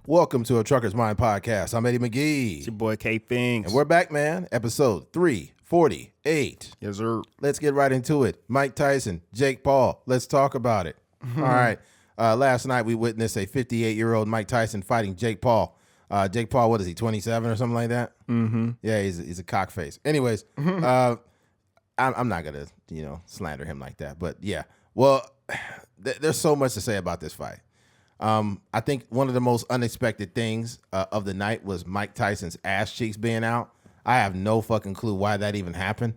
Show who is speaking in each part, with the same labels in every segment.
Speaker 1: Welcome to a Trucker's Mind podcast. I'm Eddie McGee.
Speaker 2: It's your boy K Things.
Speaker 1: And we're back, man. Episode 348.
Speaker 2: Yes, sir.
Speaker 1: Let's get right into it. Mike Tyson, Jake Paul. Let's talk about it. All right. Last night we witnessed a 58-year-old Mike Tyson fighting Jake Paul. Jake Paul, what is he, 27 or something like that?
Speaker 2: Mm-hmm.
Speaker 1: Yeah, he's a cockface. Anyways, I'm not going to, slander him like that. But yeah, well, there's so much to say about this fight. I think one of the most unexpected things of the night was Mike Tyson's ass cheeks being out. I have no fucking clue why that even happened.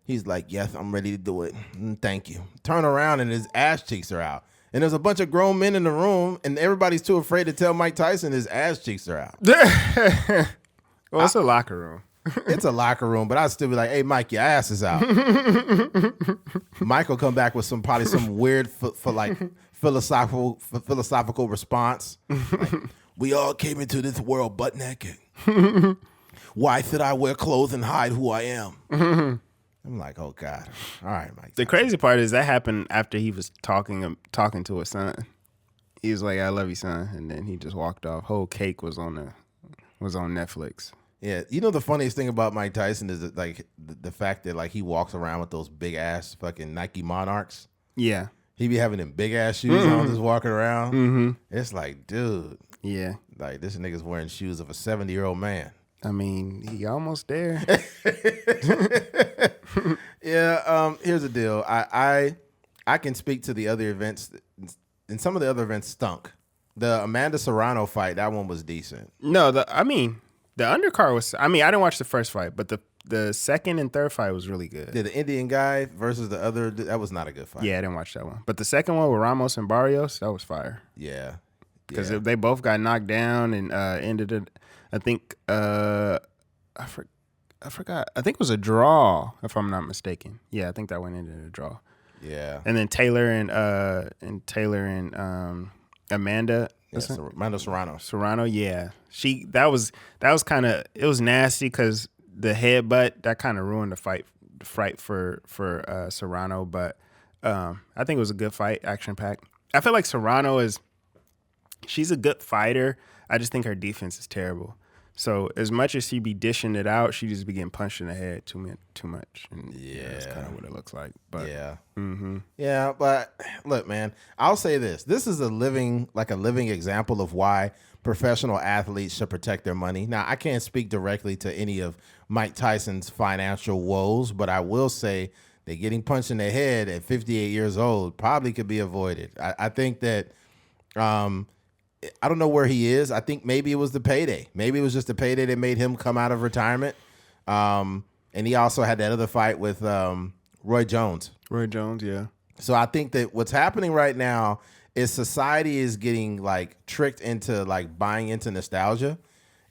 Speaker 1: He's like, yes, I'm ready to do it. Thank you. Turn around and his ass cheeks are out. And there's a bunch of grown men in the room, and everybody's too afraid to tell Mike Tyson his ass cheeks are out.
Speaker 2: Well, it's a locker room.
Speaker 1: It's a locker room, but I'd still be like, hey, Mike, your ass is out. Mike will come back with probably some weird philosophical response. Like, we all came into this world butt naked. Why should I wear clothes and hide who I am? I'm like, oh God. All right, Mike.
Speaker 2: The crazy part is that happened after he was talking to his son. He was like, I love you, son. And then he just walked off. Whole cake was on Netflix.
Speaker 1: Yeah, the funniest thing about Mike Tyson is that, like, the fact that, like, he walks around with those big ass fucking Nike Monarchs.
Speaker 2: Yeah.
Speaker 1: He be having them big ass shoes on, just walking around. Mm-hmm. It's like, dude.
Speaker 2: Yeah.
Speaker 1: Like, this nigga's wearing shoes of a 70-year-old man.
Speaker 2: I mean, he almost there.
Speaker 1: Yeah. Here's the deal. I can speak to the other events, and some of the other events stunk. The Amanda Serrano fight, that one was decent.
Speaker 2: No, the undercard was. I mean, I didn't watch the first fight, but the second and third fight was really good.
Speaker 1: Yeah, the Indian guy versus the other, that was not a good fight.
Speaker 2: Yeah, I didn't watch that one. But the second one with Ramos and Barrios, that was fire.
Speaker 1: Yeah.
Speaker 2: Because they both got knocked down and ended it. I think I forgot. I think it was a draw, if I'm not mistaken. Yeah, I think that went into a draw.
Speaker 1: Yeah.
Speaker 2: And then Taylor and Amanda.
Speaker 1: Amanda Serrano.
Speaker 2: Serrano, yeah. That was kind of, it was nasty because the headbutt that kind of ruined the fight for Serrano. But I think it was a good fight, action packed. I feel like Serrano she's a good fighter. I just think her defense is terrible. So as much as she be dishing it out, she just be getting punched in the head too much. And
Speaker 1: yeah,
Speaker 2: that's kind of what it looks like. But
Speaker 1: yeah, yeah. But look, man, I'll say this: this is a living example of why professional athletes should protect their money. Now, I can't speak directly to any of Mike Tyson's financial woes, but I will say that getting punched in the head at 58 years old probably could be avoided. I think that. I don't know where he is. I think maybe it was the payday. Maybe it was just the payday that made him come out of retirement. And he also had that other fight with Roy Jones.
Speaker 2: Roy Jones, yeah.
Speaker 1: So I think that what's happening right now is society is getting like tricked into like buying into nostalgia.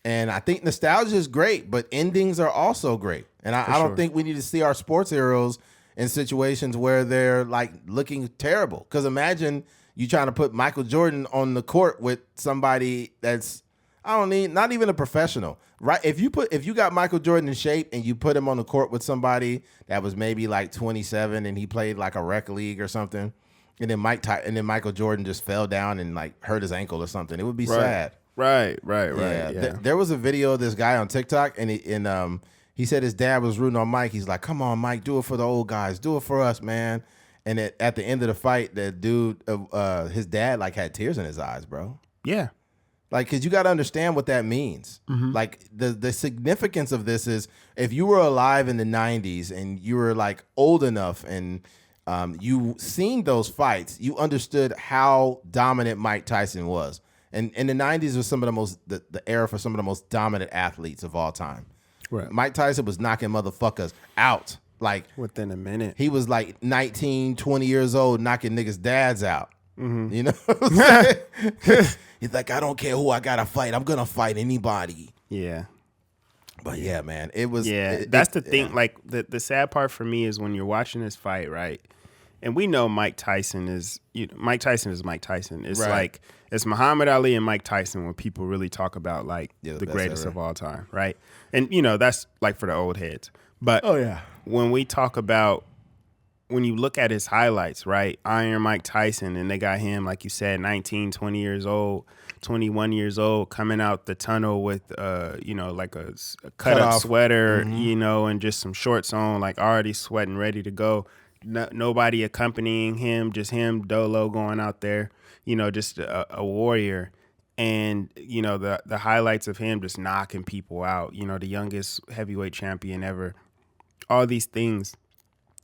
Speaker 1: And I think nostalgia is great, but endings are also great. And I don't think we need to see our sports heroes in situations where they're like looking terrible. Because imagine you trying to put Michael Jordan on the court with somebody that's not even a professional, right? If you got Michael Jordan in shape and you put him on the court with somebody that was maybe like 27 and he played like a rec league or something, and then Michael Jordan just fell down and like hurt his ankle or something, it would be sad.
Speaker 2: Right.
Speaker 1: Yeah. There was a video of this guy on TikTok and he said his dad was rooting on Mike. He's like, "Come on, Mike, do it for the old guys, do it for us, man." And at the end of the fight, that dude, his dad, like had tears in his eyes, bro.
Speaker 2: Yeah.
Speaker 1: Like, because you got to understand what that means. Mm-hmm. Like, the significance of this is if you were alive in the 90s and you were, like, old enough and you seen those fights, you understood how dominant Mike Tyson was. And in the 90s was some of the era for some of the most dominant athletes of all time.
Speaker 2: Right.
Speaker 1: Mike Tyson was knocking motherfuckers out. Like
Speaker 2: within a minute.
Speaker 1: He was like 19, 20 years old knocking niggas' dads out. Mm-hmm. You know what I'm saying? He's like, I don't care who I got to fight. I'm going to fight anybody.
Speaker 2: Yeah.
Speaker 1: But yeah, man, it was.
Speaker 2: Yeah, that's the thing. Yeah. Like the sad part for me is when you're watching this fight, right? And we know Mike Tyson is Mike Tyson. It's right. Like it's Muhammad Ali and Mike Tyson when people really talk about like the greatest of all time, right? And that's like for the old heads. But when we talk about when you look at his highlights, right? Iron Mike Tyson, and they got him, like you said, 19, 20 years old, 21 years old, coming out the tunnel with, like a cut up sweater, and just some shorts on, like already sweating, ready to go. Nobody accompanying him, just him, Dolo, going out there, just a warrior. And, the highlights of him just knocking people out, the youngest heavyweight champion ever, all these things.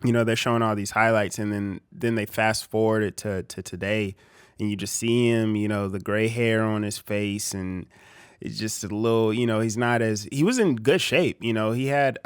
Speaker 2: They're showing all these highlights, and then they fast forward it to today, and you just see him, the gray hair on his face, and it's just a little, he was in good shape. He had,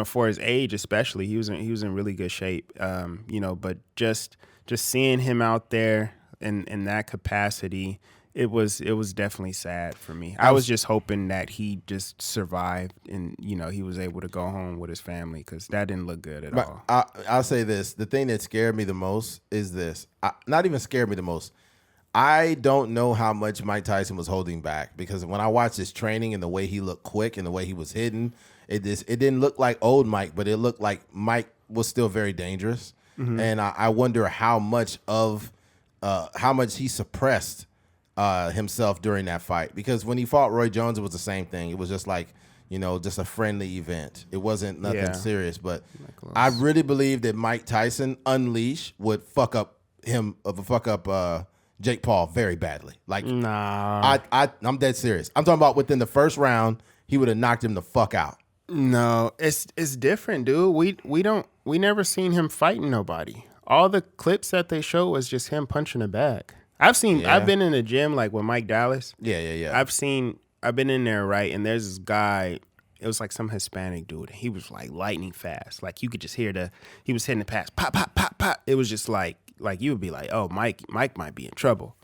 Speaker 2: for his age especially, he was in really good shape. But just seeing him out there in that capacity, it was definitely sad for me. I was just hoping that he just survived and, he was able to go home with his family, because that didn't look good at all.
Speaker 1: I'll say this. The thing that scared me the most is this. Not even scared me the most. I don't know how much Mike Tyson was holding back, because when I watched his training and the way he looked quick and the way he was hitting, it didn't look like old Mike, but it looked like Mike was still very dangerous. Mm-hmm. And I wonder how much he suppressed himself during that fight, because when he fought Roy Jones, it was the same thing. It was just like, just a friendly event. It wasn't nothing serious, but I really believe that Mike Tyson Unleashed would fuck up Jake Paul very badly. Like, nah, I'm dead serious. I'm talking about within the first round, he would have knocked him the fuck out.
Speaker 2: No, it's different, dude. We never seen him fighting nobody. All the clips that they show was just him punching a bag. I've been in the gym, like with Mike Dallas.
Speaker 1: Yeah.
Speaker 2: I've been in there, right? And there's this guy, it was like some Hispanic dude. He was like lightning fast. Like you could just hear he was hitting the pass, pop, pop, pop, pop. It was just like you would be like, oh, Mike might be in trouble.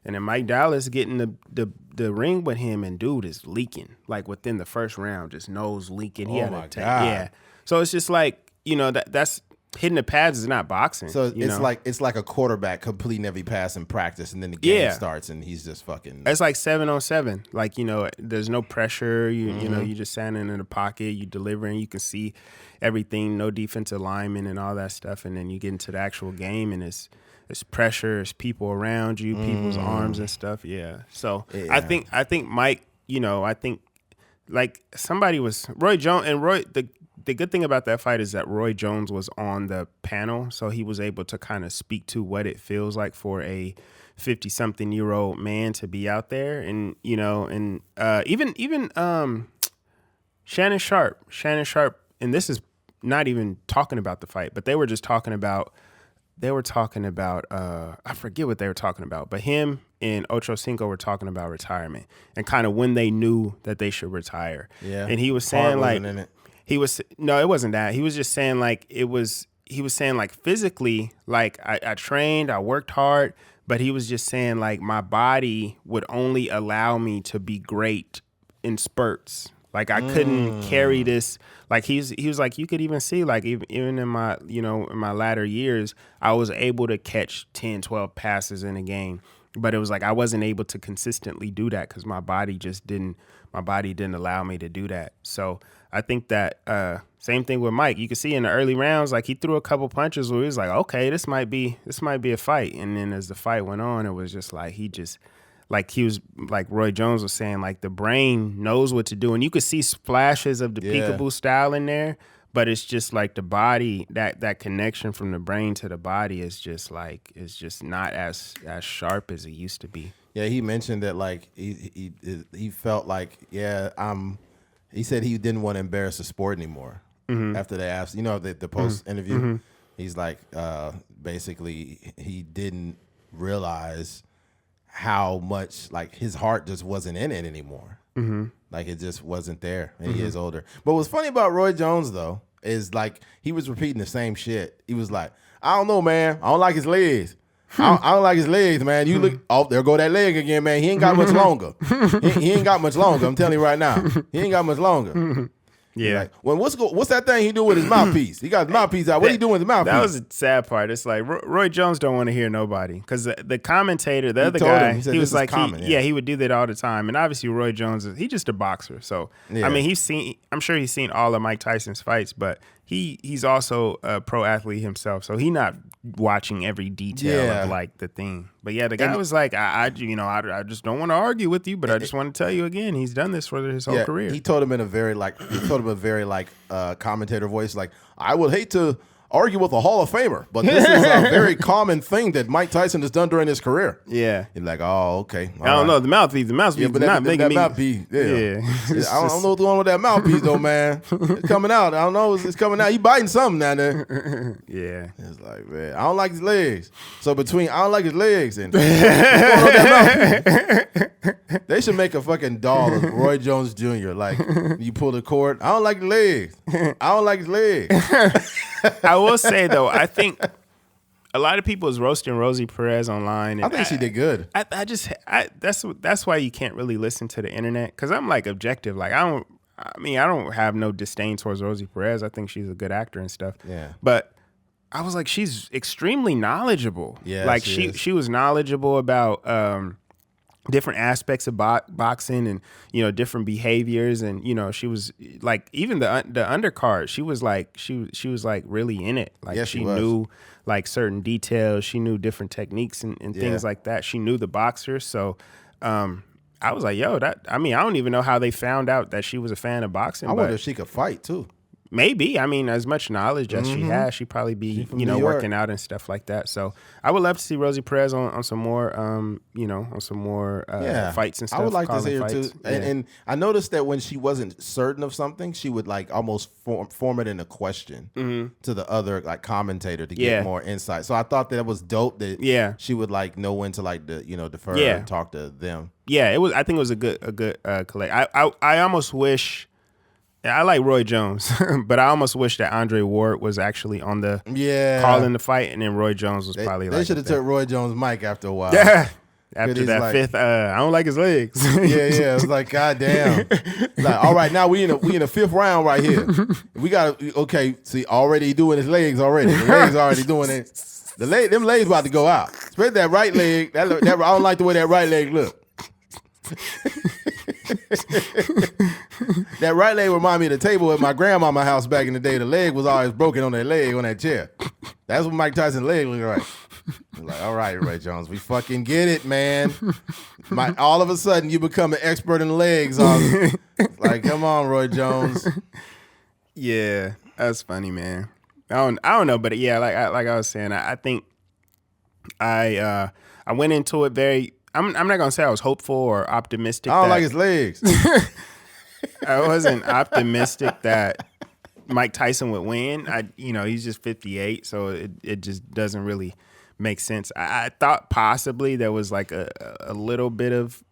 Speaker 2: And then Mike Dallas getting the ring with him, and dude is leaking. Like within the first round, just nose leaking. He had
Speaker 1: my God.
Speaker 2: Yeah. So it's just like, that's hitting the pads is not boxing.
Speaker 1: So it's like a quarterback completing every pass in practice, and then the game starts, and he's just fucking.
Speaker 2: It's like 7-on-7. Like, there's no pressure. You just standing in the pocket, you delivering, you can see everything, no defensive linemen and all that stuff, and then you get into the actual game, and it's pressure, it's people around you, people's arms and stuff. Yeah. So I think Mike, I think like somebody was Roy Jones, and the good thing about that fight is that Roy Jones was on the panel, so he was able to kind of speak to what it feels like for a 50-something-year-old man to be out there, and even Shannon Sharp, and this is not even talking about the fight, but they were talking about I forget what they were talking about, but him and Ocho Cinco were talking about retirement and kind of when they knew that they should retire. Yeah, and he was saying it wasn't that. He was just saying he was saying physically, I trained, I worked hard, but he was just saying my body would only allow me to be great in spurts. Like I couldn't carry this. Like he was like, you could even see even in my, in my latter years, I was able to catch 10, 12 passes in a game. But it was like I wasn't able to consistently do that because my body didn't allow me to do that. So I think that same thing with Mike. You could see in the early rounds, he threw a couple punches where he was like, okay, this might be a fight. And then as the fight went on, it was just he was like Roy Jones was saying, the brain knows what to do. And you could see splashes of the peekaboo style in there, but it's just the body, that connection from the brain to the body is just not as sharp as it used to be.
Speaker 1: Yeah, he mentioned that he felt he said he didn't want to embarrass the sport anymore. Mm-hmm. After they asked, the post interview, mm-hmm. He's basically he didn't realize how much his heart just wasn't in it anymore. Mm-hmm. It just wasn't there. And he is older. But what's funny about Roy Jones though is he was repeating the same shit. He was like, I don't know, man. I don't like his legs. I don't like his legs, man. You look, oh, there go that leg again, man. He ain't got much longer. He ain't got much longer. I'm telling you right now. He ain't got much longer.
Speaker 2: Yeah.
Speaker 1: Like, well, what's that thing he do with his mouthpiece? He got his mouthpiece out. What he doing with his mouthpiece?
Speaker 2: That was the sad part. It's like Roy Jones don't want to hear nobody because the commentator, the other
Speaker 1: told
Speaker 2: guy,
Speaker 1: him. He said,
Speaker 2: he
Speaker 1: "This
Speaker 2: was
Speaker 1: is
Speaker 2: like,
Speaker 1: common,"
Speaker 2: he would do that all the time. And obviously, Roy Jones he's just a boxer. So
Speaker 1: Yeah.
Speaker 2: I mean, I'm sure he's seen all of Mike Tyson's fights, but he's also a pro athlete himself. So he's not watching every detail of like the thing. But yeah, the guy was like, I just don't want to argue with you, but I just want to tell you again, he's done this for his whole career.
Speaker 1: He told him in a very commentator voice, like, I would hate to argue with a Hall of Famer, but this is a very common thing that Mike Tyson has done during his career.
Speaker 2: Yeah.
Speaker 1: He's like, oh, okay.
Speaker 2: I don't know. The mouthpiece is
Speaker 1: but
Speaker 2: not making me.
Speaker 1: Mouthpiece,
Speaker 2: Yeah.
Speaker 1: I don't know what's going on with that mouthpiece, though, man. It's coming out. I don't know. It's coming out. He biting something down there.
Speaker 2: Yeah.
Speaker 1: It's like, man, I don't like his legs. So between I don't like his legs and they should make a fucking doll of Roy Jones Jr. Like, you pull the cord. I don't like his legs. I don't like his legs.
Speaker 2: I will say though, I think a lot of people is roasting Rosie Perez online. And
Speaker 1: I think she did good.
Speaker 2: That's why you can't really listen to the internet because I'm like objective. Like I don't have no disdain towards Rosie Perez. I think she's a good actor and stuff.
Speaker 1: Yeah.
Speaker 2: But I was like, she's extremely knowledgeable.
Speaker 1: Yeah.
Speaker 2: Like she was knowledgeable about different aspects of boxing and, different behaviors. And, she was like, even the undercard, she was like really in it. Like she knew like certain details. She knew different techniques and things like that. She knew the boxers. So, I was like, yo, I don't even know how they found out that she was a fan of boxing.
Speaker 1: I wonder if she could fight too.
Speaker 2: Maybe. I mean, as much knowledge as she has, she'd probably be, working out and stuff like that. So I would love to see Rosie Perez on some more, fights and stuff.
Speaker 1: I would like to see her too.
Speaker 2: Yeah.
Speaker 1: And I noticed that when she wasn't certain of something, she would like almost form it in a question to the other like commentator to get more insight. So I thought that it was dope that she would like know when to like defer and talk to them.
Speaker 2: Yeah, it was. I think it was a good collect. I almost wish. I like Roy Jones, but I almost wish that Andre Ward was actually on the calling the fight, and then Roy Jones was probably like.
Speaker 1: They should have took Roy Jones' mic after a while.
Speaker 2: Yeah. After that fifth, I don't like his legs.
Speaker 1: Yeah. It was like, God damn. Like, all right, now we in the fifth round right here. We got see, already doing his legs already. The legs already doing it. Them legs about to go out. Spread that right leg. That I don't like the way that right leg look. That right leg remind me of the table at my grandmama's house back in the day. The leg was always broken on that leg on that chair. That's what Mike Tyson's leg looked like. Like, all right, Roy Jones, we fucking get it, man. All of a sudden, you become an expert in legs. Like, come on, Roy Jones.
Speaker 2: Yeah, that's funny, man. I don't know, but yeah, like I was saying, I think I went into it very. I'm not gonna say I was hopeful or optimistic.
Speaker 1: I don't like his legs.
Speaker 2: I wasn't optimistic that Mike Tyson would win. He's just 58, so it just doesn't really make sense. I thought possibly there was like a little bit of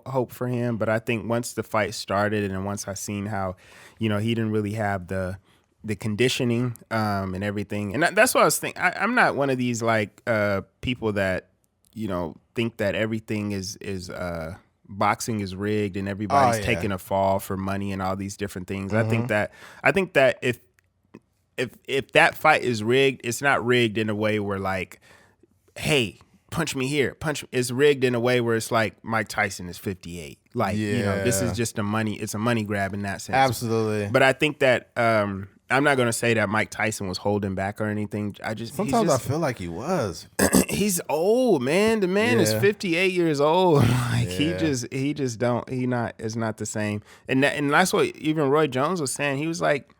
Speaker 2: hope for him, but I think once the fight started and once I seen how he didn't really have the conditioning and everything, and that's what I was thinking. I'm not one of these like people that think that everything is boxing is rigged and everybody's taking a fall for money and all these different things.
Speaker 1: Mm-hmm.
Speaker 2: I think that if that fight is rigged, it's not rigged in a way where like, hey, punch me here, it's rigged in a way where it's like Mike Tyson is 58. Like, this is just it's a money grab in that sense.
Speaker 1: Absolutely.
Speaker 2: But I think that I'm not going to say that Mike Tyson was holding back or anything.
Speaker 1: Sometimes I feel like he was.
Speaker 2: He's old, man. The man is 58 years old. Like it's not the same. And that's what even Roy Jones was saying. He was like,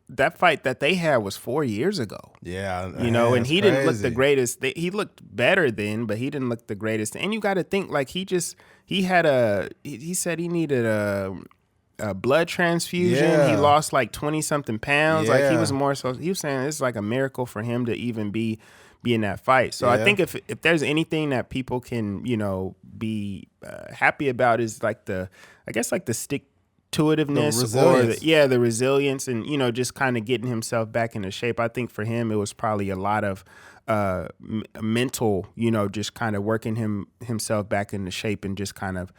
Speaker 2: that fight that they had was 4 years ago.
Speaker 1: Yeah.
Speaker 2: And he didn't look the greatest. He looked better then, but he didn't look the greatest. And you got to think like he said he needed a blood transfusion.
Speaker 1: Yeah.
Speaker 2: He lost like 20 something pounds.
Speaker 1: Yeah.
Speaker 2: Like he was saying it's like a miracle for him to even be in that fight. So I think if there's anything that people can, be happy about is like the stick to itiveness or the resilience and, just kind of getting himself back into shape. I think for him, it was probably a lot of mental, just kind of working himself back into shape and just kind of,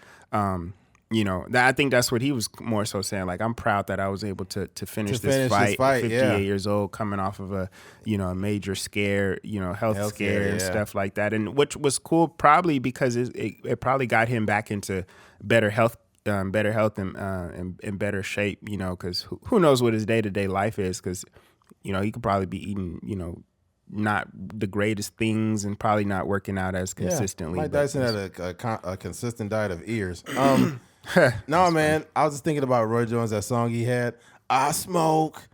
Speaker 2: You know, I think that's what he was more so saying. Like, I'm proud that I was able to finish this fight. 58 years old, coming off of a major scare, health scare and stuff like that. And which was cool, probably because it probably got him back into better health and in better shape. Because who knows what his day-to-day life is? Because he could probably be eating not the greatest things and probably not working out as consistently.
Speaker 1: Mike Tyson had a consistent diet of ears. No, man. I was just thinking about Roy Jones, that song he had. I smoke,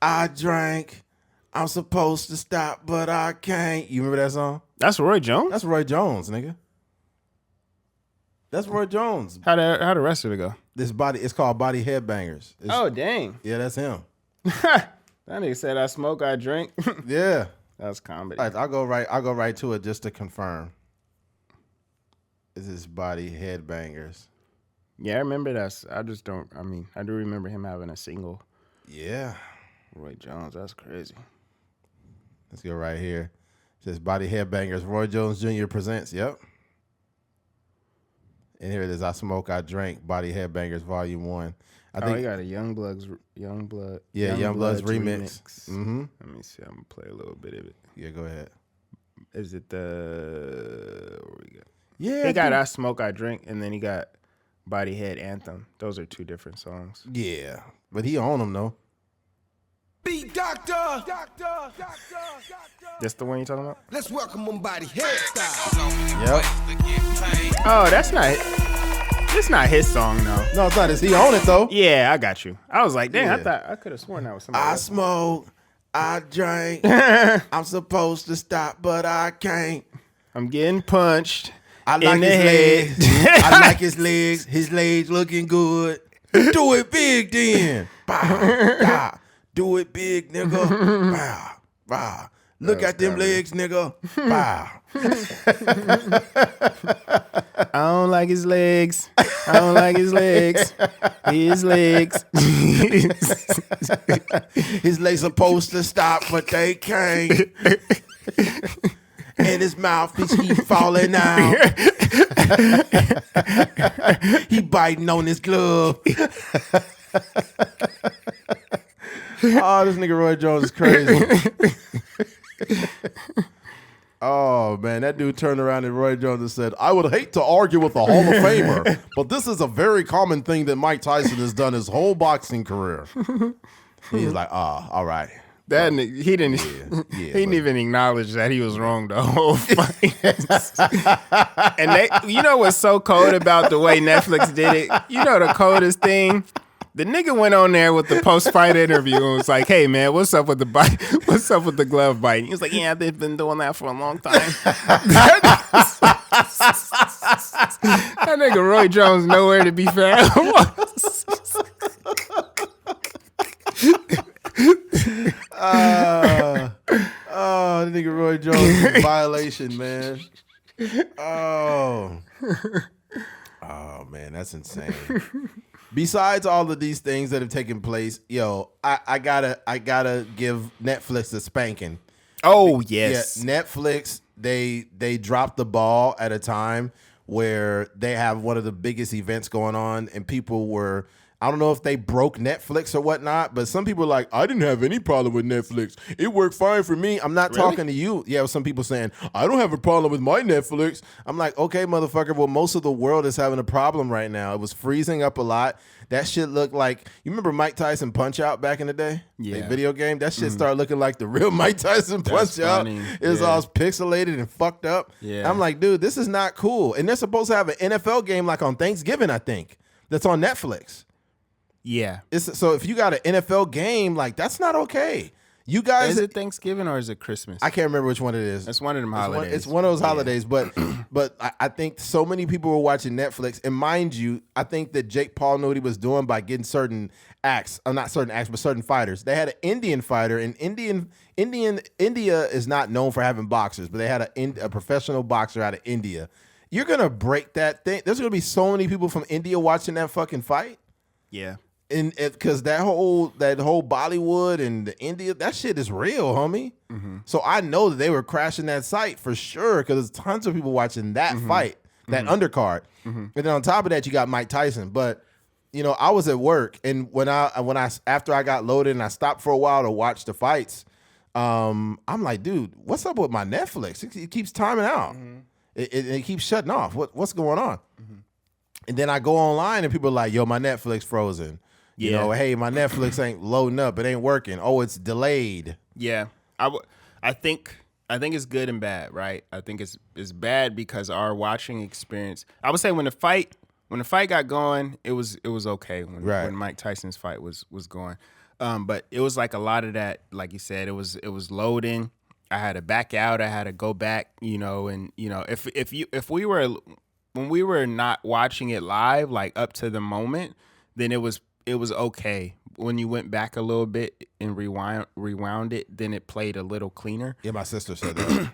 Speaker 1: I drank, I'm supposed to stop, but I can't. You remember that song?
Speaker 2: That's Roy Jones?
Speaker 1: That's Roy Jones, nigga. That's Roy Jones.
Speaker 2: How the rest of it go?
Speaker 1: It's called Body Headbangers.
Speaker 2: Oh, dang.
Speaker 1: Yeah, that's him.
Speaker 2: That nigga said I smoke, I drink.
Speaker 1: Yeah.
Speaker 2: That's comedy.
Speaker 1: All right, I'll go right to it just to confirm. This is Body Headbangers.
Speaker 2: Yeah, I remember that. I do remember him having a single.
Speaker 1: Yeah.
Speaker 2: Roy Jones, that's crazy.
Speaker 1: Let's go right here. It says Body Headbangers, Roy Jones Jr. presents. Yep. And here it is. I Smoke, I Drink, Body Headbangers, Volume 1. I think
Speaker 2: he got a Youngbloods
Speaker 1: remix. Mm-hmm.
Speaker 2: Let me see. I'm going to play a little bit of it.
Speaker 1: Yeah, go ahead.
Speaker 2: Is it where we go?
Speaker 1: Yeah.
Speaker 2: He got I Smoke, I Drink, and then he got Body Head Anthem. Those are two different songs.
Speaker 1: Yeah. But he own them, though.
Speaker 3: Be doctor.
Speaker 2: That's the one you talking about?
Speaker 3: Let's welcome him Body Head style.
Speaker 1: Yep.
Speaker 2: Oh, it's not his song, though.
Speaker 1: No, it's not his. He own it, though.
Speaker 2: Yeah, I got you. I was like, dang,
Speaker 1: Yeah.
Speaker 2: I thought I could have sworn that was somebody
Speaker 1: I
Speaker 2: else.
Speaker 1: smoke, I drink, I'm supposed to stop, but I can't.
Speaker 2: I'm getting punched.
Speaker 1: I like
Speaker 2: in the
Speaker 1: his
Speaker 2: head.
Speaker 1: legs. I like his legs looking good. Do it big then. Bow, bow. Do it big, nigga. Bow, bow. Look at them legs, nigga. Bow.
Speaker 2: I don't like his legs. I don't like his legs. His legs.
Speaker 1: His legs supposed to stop, but they can't. And his mouth, he keep falling out. He biting on his glove. Oh, this nigga Roy Jones is crazy. Oh, man, that dude turned around and Roy Jones and said, I would hate to argue with a Hall of Famer, but this is a very common thing that Mike Tyson has done his whole boxing career. He's like, all right.
Speaker 2: That he didn't. He didn't even acknowledge that he was wrong the whole fight. And what's so cold about the way Netflix did it? The coldest thing. The nigga went on there with the post-fight interview and was like, "Hey man, what's up with the bite? What's up with the glove biting?" He was like, "Yeah, they've been doing that for a long time." That nigga Roy Jones nowhere to be found.
Speaker 1: The nigga Roy Jones is a violation, man. Oh man, that's insane. Besides all of these things that have taken place, I gotta give Netflix a spanking.
Speaker 2: Oh yes,
Speaker 1: yeah, Netflix they dropped the ball at a time where they have one of the biggest events going on, and people were. I don't know if they broke Netflix or whatnot, but some people are like, I didn't have any problem with Netflix. It worked fine for me. I'm not talking to you. Yeah, some people saying, I don't have a problem with my Netflix. I'm like, okay, motherfucker. Well, most of the world is having a problem right now. It was freezing up a lot. That shit looked like, you remember Mike Tyson Punch-Out back in the day?
Speaker 2: Yeah.
Speaker 1: The video game? That shit started looking like the real Mike Tyson Punch-Out. It was all pixelated and fucked up.
Speaker 2: Yeah.
Speaker 1: I'm like, dude, this is not cool. And they're supposed to have an NFL game like on Thanksgiving, I think, that's on Netflix.
Speaker 2: Yeah.
Speaker 1: So if you got an NFL game, like that's not okay. You guys,
Speaker 2: is it Thanksgiving or is it Christmas?
Speaker 1: I can't remember which one it is.
Speaker 2: It's one of them holidays.
Speaker 1: It's one of those holidays, but I think so many people were watching Netflix. And mind you, I think that Jake Paul knew what he was doing by getting certain acts, not certain acts, but certain fighters. They had an Indian fighter, and India is not known for having boxers, but they had a professional boxer out of India. You're gonna break that thing. There's gonna be so many people from India watching that fucking fight.
Speaker 2: Yeah.
Speaker 1: Because that whole Bollywood and the India, that shit is real, homie. Mm-hmm. So I know that they were crashing that site for sure because there's tons of people watching that fight. that undercard. And then on top of that, you got Mike Tyson. But you know, I was at work, and when I after I got loaded and I stopped for a while to watch the fights, I'm like, dude, what's up with my Netflix? It keeps timing out. It keeps shutting off. What's going on? And then I go online and people are like, yo, my Netflix frozen. You know, hey, my Netflix ain't loading up. It ain't working. Oh, it's delayed.
Speaker 2: Yeah. I think it's good and bad, right? I think it's bad because our watching experience, I would say when the fight got going, it was okay when Mike Tyson's fight was going. But it was like a lot of that, like you said, it was loading. I had to back out, I had to go back, you know, and you know, when we were not watching it live, like up to the moment, then it was okay. When you went back a little bit and rewound it, then it played a little cleaner.
Speaker 1: Yeah, my sister said that.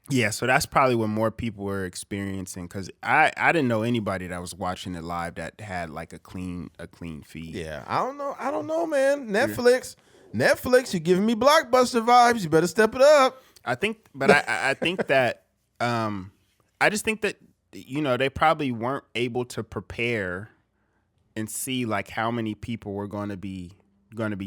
Speaker 2: Yeah, so that's probably what more people were experiencing, because I didn't know anybody that was watching it live that had like a clean feed.
Speaker 1: Yeah, I don't know, man. Netflix, you're giving me Blockbuster vibes. You better step it up.
Speaker 2: I think, but I think that I just think that, you know, they probably weren't able to prepare and see like how many people were going to be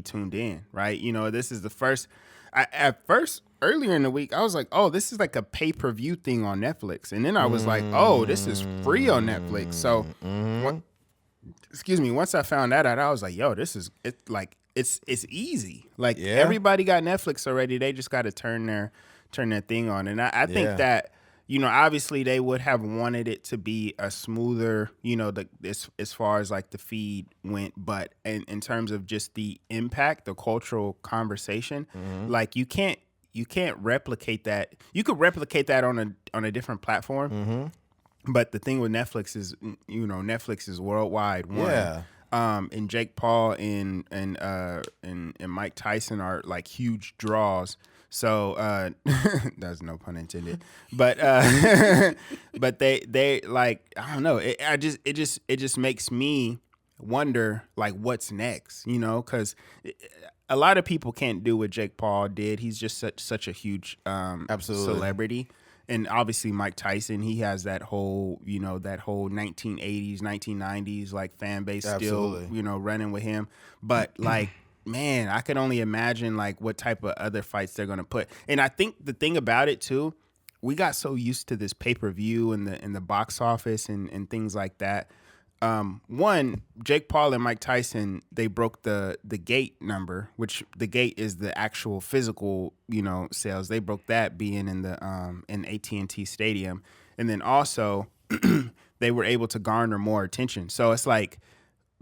Speaker 2: tuned in, right? You know, this is the first. At first, earlier in the week, I was like, oh, this is like a pay-per-view thing on Netflix, and then I was like, oh, this is free on Netflix. So, once I found that out, I was like, yo, it's easy. Like everybody got Netflix already. They just got to turn their thing on, and I think that. You know, obviously they would have wanted it to be a smoother, you know, as far as like the feed went, but in terms of just the impact, the cultural conversation, like you can't replicate that. You could replicate that on a different platform, but the thing with Netflix is, you know, Netflix is worldwide. And Jake Paul and Mike Tyson are like huge draws. So that's no pun intended, but but they like, I don't know. It just makes me wonder like what's next, you know, because a lot of people can't do what Jake Paul did. He's just such a huge celebrity. And obviously Mike Tyson, he has that whole 1980s, 1990s like fan base still, you know, running with him. But like, man, I can only imagine like what type of other fights they're going to put. And I think the thing about it too, we got so used to this pay-per-view and the box office and things like that. One, Jake Paul and Mike Tyson, they broke the gate number, which the gate is the actual physical, you know, sales. They broke that being in the in AT&T Stadium. And then also they were able to garner more attention. So it's like,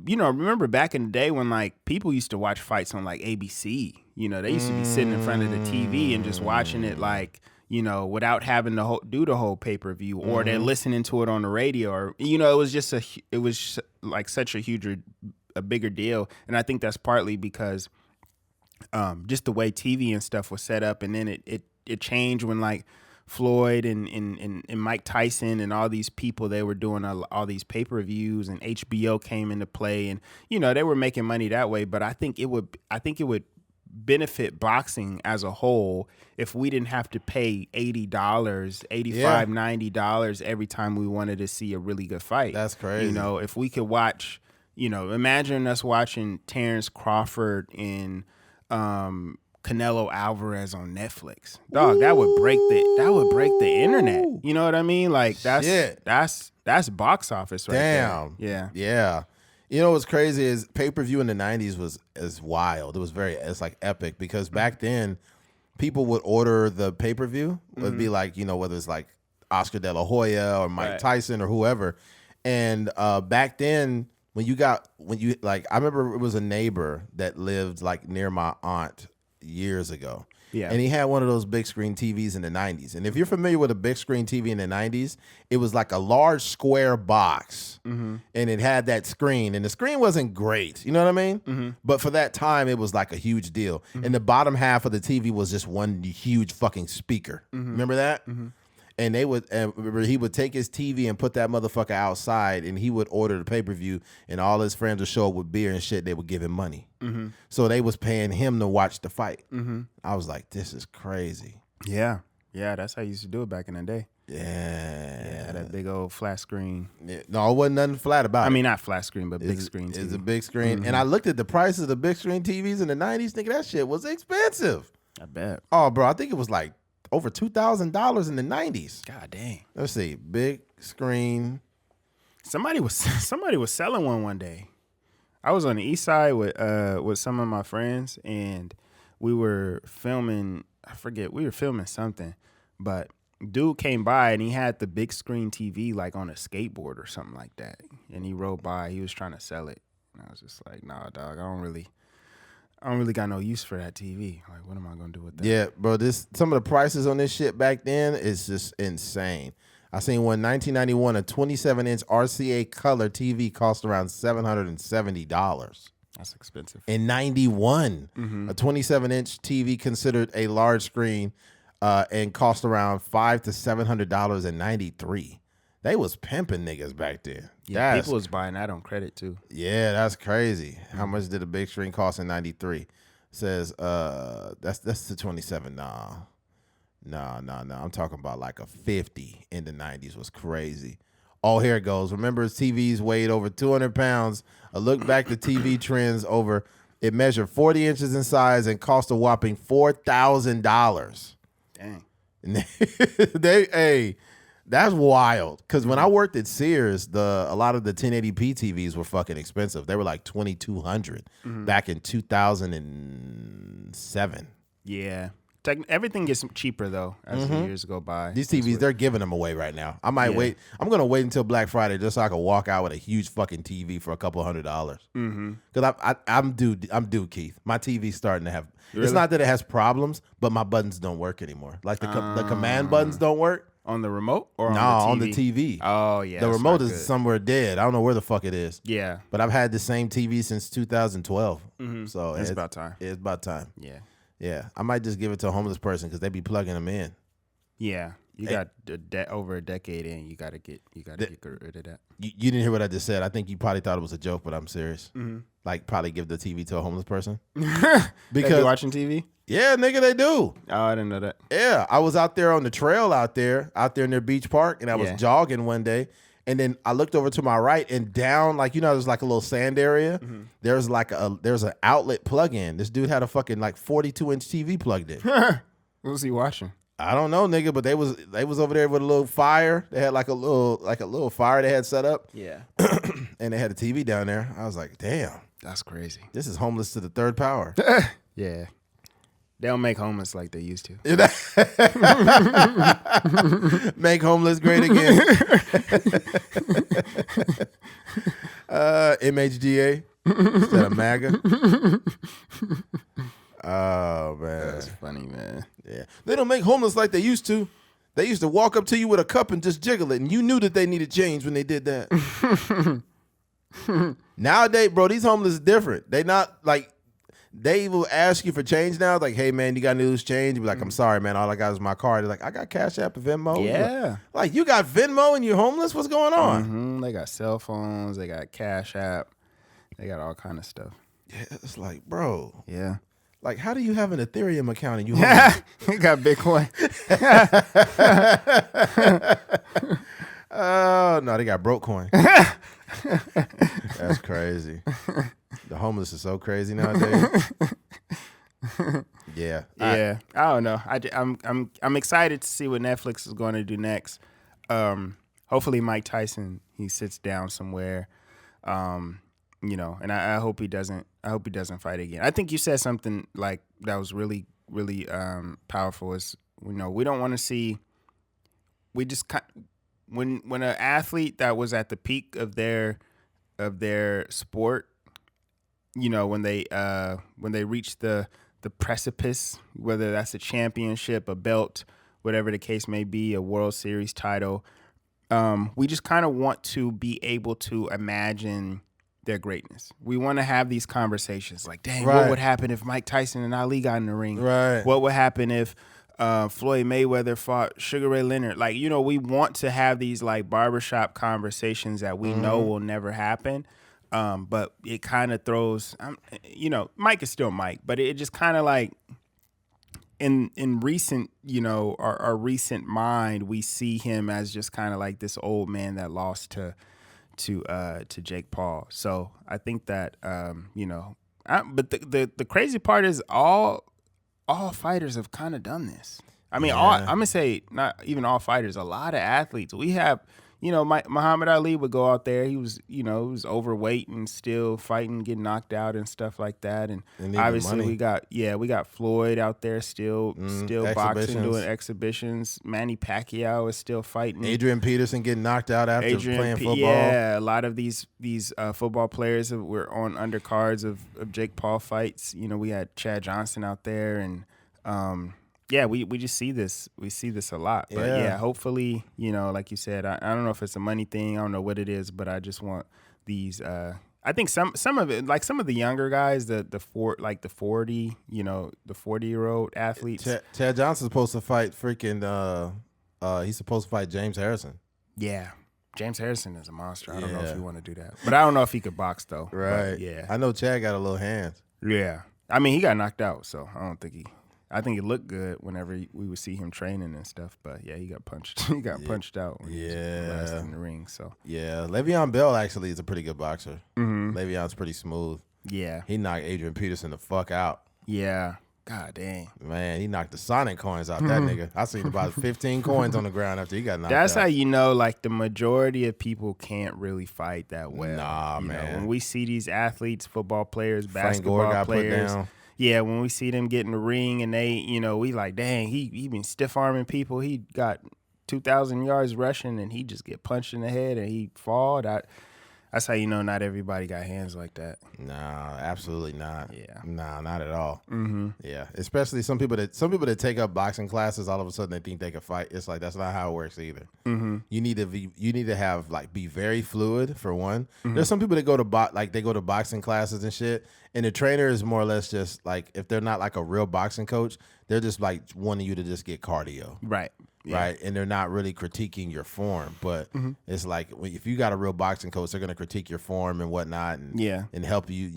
Speaker 2: you know, remember back in the day when like people used to watch fights on like ABC, you know, they used to be sitting in front of the TV and just watching it like, you know, without having to do the whole pay-per-view, or they're listening to it on the radio, or, you know, it was like such a bigger deal. And I think that's partly because just the way TV and stuff was set up. And then it changed when like Floyd and Mike Tyson and all these people, they were doing all these pay-per-views, and HBO came into play, and, you know, they were making money that way. But I think it would benefit boxing as a whole if we didn't have to pay $80, $85, $90 every time we wanted to see a really good fight.
Speaker 1: That's crazy.
Speaker 2: You know, if we could watch, you know, imagine us watching Terrence Crawford and Canelo Alvarez on Netflix. Dog, that would break the internet. You know what I mean? Like that's box office right there.
Speaker 1: Damn. Yeah. You know what's crazy is pay-per-view in the 90s is wild. It's like epic, because back then people would order the pay-per-view. It would be like, you know, whether it's like Oscar De La Hoya or Mike Tyson or whoever. And back then I remember it was a neighbor that lived like near my aunt years ago. Yeah. And he had one of those big screen TVs in the 90s. And if you're familiar with a big screen TV in the 90s, it was like a large square box. And it had that screen. And the screen wasn't great. You know what I mean? But for that time, it was like a huge deal. And the bottom half of the TV was just one huge fucking speaker. Remember that? And he would take his TV and put that motherfucker outside, and he would order the pay-per-view, and all his friends would show up with beer and shit. They would give him money. So they was paying him to watch the fight. I was like, this is crazy.
Speaker 2: Yeah, that's how you used to do it back in the day. Yeah, that big old flat screen.
Speaker 1: Yeah. No, it wasn't nothing flat about it.
Speaker 2: I mean, not flat screen, but big screen TV.
Speaker 1: It's a big screen. And I looked at the prices of the big screen TVs in the 90s, nigga, that shit was expensive.
Speaker 2: I bet.
Speaker 1: Oh, bro, I think it was like over $2,000 in the 90s.
Speaker 2: God dang.
Speaker 1: Let's see. Big screen.
Speaker 2: Somebody was selling one day. I was on the east side with some of my friends, and we were filming. I forget, we were filming something, but dude came by and he had the big screen TV like on a skateboard or something like that, and he rode by. He was trying to sell it, and I was just like, "Nah, dog, I don't really got no use for that TV. Like, what am I gonna do with that?"
Speaker 1: Yeah, bro. Some of the prices on this shit back then is just insane. I seen one 1991, a 27-inch RCA color TV cost around $770.
Speaker 2: That's expensive.
Speaker 1: In 91, a 27-inch TV considered a large screen and cost around $500 to $700 in 93. They was pimping niggas back then.
Speaker 2: Yeah, people was buying that on credit too.
Speaker 1: Yeah, that's crazy. How much did a big screen cost in 93? Says that's the 27. No. I'm talking about like a 50 in the 90s was crazy. Oh, here it goes. Remember, TVs weighed over 200 pounds. A look back to TV trends over. It measured 40 inches in size and cost a whopping $4,000.
Speaker 2: Dang.
Speaker 1: That's wild. Because when I worked at Sears, a lot of the 1080p TVs were fucking expensive. They were like $2,200 back in 2007.
Speaker 2: Yeah. Everything gets cheaper though as the years go by.
Speaker 1: These TVs, they're giving them away right now. I might wait. I'm gonna wait until Black Friday just so I can walk out with a huge fucking TV for a couple $100. Because I'm due, Keith. My TV's starting to have.
Speaker 2: Really?
Speaker 1: It's not that it has problems, but my buttons don't work anymore. Like the command buttons don't work.
Speaker 2: On the remote or
Speaker 1: on the TV?
Speaker 2: Oh yeah.
Speaker 1: The remote is somewhere dead. I don't know where the fuck it is.
Speaker 2: Yeah.
Speaker 1: But I've had the same TV since 2012. So
Speaker 2: it's about time.
Speaker 1: It's about time.
Speaker 2: Yeah.
Speaker 1: Yeah, I might just give it to a homeless person because they be plugging them in.
Speaker 2: Yeah, you got over a decade in. You got to get rid of that.
Speaker 1: You didn't hear what I just said. I think you probably thought it was a joke, but I'm serious. Like, probably give the TV to a homeless person
Speaker 2: Because they be watching TV.
Speaker 1: Yeah, nigga, they do.
Speaker 2: Oh, I didn't know that.
Speaker 1: Yeah, I was out there on the trail out there in their beach park, and I was jogging one day. And then I looked over to my right and down, like, there's like a little sand area. There's an outlet plug-in. This dude had a fucking like 42-inch TV plugged in.
Speaker 2: What was he watching?
Speaker 1: I don't know, nigga, but they was over there with a little fire. They had like a little fire they had set up.
Speaker 2: Yeah.
Speaker 1: And they had a TV down there. I was like, damn.
Speaker 2: That's crazy.
Speaker 1: This is homeless to the third power.
Speaker 2: Yeah. They don't make homeless like they used to.
Speaker 1: Make homeless great again. MHGA instead of MAGA. Oh, man.
Speaker 2: That's funny, man.
Speaker 1: Yeah. They don't make homeless like they used to. They used to walk up to you with a cup and just jiggle it, and you knew that they needed change when they did that. Nowadays, bro, these homeless is different. They not like... They will ask you for change now. Like, hey, man, you got any loose change? You be like, I'm sorry, man. All I got is my card. They're like, I got Cash App and Venmo.
Speaker 2: Yeah.
Speaker 1: Like, you got Venmo and you're homeless? What's going on?
Speaker 2: They got cell phones. They got Cash App. They got all kind of stuff.
Speaker 1: Yeah, it's like, bro.
Speaker 2: Yeah.
Speaker 1: Like, how do you have an Ethereum account and you homeless?
Speaker 2: They got Bitcoin.
Speaker 1: Oh, no, they got Brokecoin. That's crazy. The homeless is so crazy nowadays. Yeah.
Speaker 2: Yeah. I don't know. I'm excited to see what Netflix is going to do next. Hopefully Mike Tyson, he sits down somewhere. And I hope he doesn't fight again. I think you said something like that was really, really powerful is, we don't want to see, when an athlete that was at the peak of their sport, when they reach the precipice, whether that's a championship, a belt, whatever the case may be, a World Series title, we just kind of want to be able to imagine their greatness. We want to have these conversations like, dang, what would happen if Mike Tyson and Ali got in the ring?
Speaker 1: Right.
Speaker 2: What would happen if Floyd Mayweather fought Sugar Ray Leonard? Like, we want to have these like barbershop conversations that we know will never happen. But it kind of throws, Mike is still Mike, but it just kind of like, in recent, our recent mind, we see him as just kind of like this old man that lost to Jake Paul. So I think that but the crazy part is all fighters have kind of done this. I mean, I'm gonna say not even all fighters. A lot of athletes. We have, Muhammad Ali would go out there. He was, he was overweight and still fighting, getting knocked out and stuff like that. And obviously we got Floyd out there still boxing, doing exhibitions. Manny Pacquiao is still fighting.
Speaker 1: Adrian Peterson getting knocked out after playing football.
Speaker 2: Yeah, a lot of these football players were on undercards of Jake Paul fights. We had Chad Johnson out there, and we just see this. We see this a lot. But hopefully, like you said, I don't know if it's a money thing. I don't know what it is, but I just want these. I think some of it, like some of the younger guys, the 40-year-old athletes.
Speaker 1: Chad Johnson's supposed to fight freaking. He's supposed to fight James Harrison.
Speaker 2: Yeah. James Harrison is a monster. I don't know if you want to do that, but I don't know if he could box though.
Speaker 1: Right.
Speaker 2: But, yeah.
Speaker 1: I know Chad got a little hands.
Speaker 2: Yeah. I mean, he got knocked out, so I don't think he. I think it looked good whenever we would see him training and stuff, but yeah, he got punched. He got punched out when he was in the ring. So
Speaker 1: Le'Veon Bell actually is a pretty good boxer.
Speaker 2: Mm-hmm.
Speaker 1: Le'Veon's pretty smooth.
Speaker 2: Yeah,
Speaker 1: he knocked Adrian Peterson the fuck out.
Speaker 2: Yeah, god dang,
Speaker 1: man, he knocked the Sonic coins out that nigga. I seen about 15 coins on the ground after he got knocked out.
Speaker 2: That's how you know, like the majority of people can't really fight that well.
Speaker 1: Nah, man.
Speaker 2: When we see these athletes, football players,
Speaker 1: Frank Gore
Speaker 2: basketball
Speaker 1: got
Speaker 2: players.
Speaker 1: put down.
Speaker 2: Yeah, when we see them get in the ring and they, we like, dang, he been stiff arming people. He got 2,000 yards rushing and he just get punched in the head and he fall. That's how you know not everybody got hands like that.
Speaker 1: Nah, absolutely not.
Speaker 2: Yeah.
Speaker 1: Nah, not at all.
Speaker 2: Mm-hmm.
Speaker 1: Yeah, especially some people that take up boxing classes, all of a sudden they think they can fight. It's like that's not how it works either.
Speaker 2: Mm-hmm.
Speaker 1: You need to have be very fluid for one. Mm-hmm. There's some people that go to boxing classes and shit, and the trainer is more or less just like, if they're not like a real boxing coach, they're just like wanting you to just get cardio.
Speaker 2: Right. Yeah.
Speaker 1: Right, and they're not really critiquing your form, but it's like if you got a real boxing coach, they're gonna critique your form and whatnot, and help you,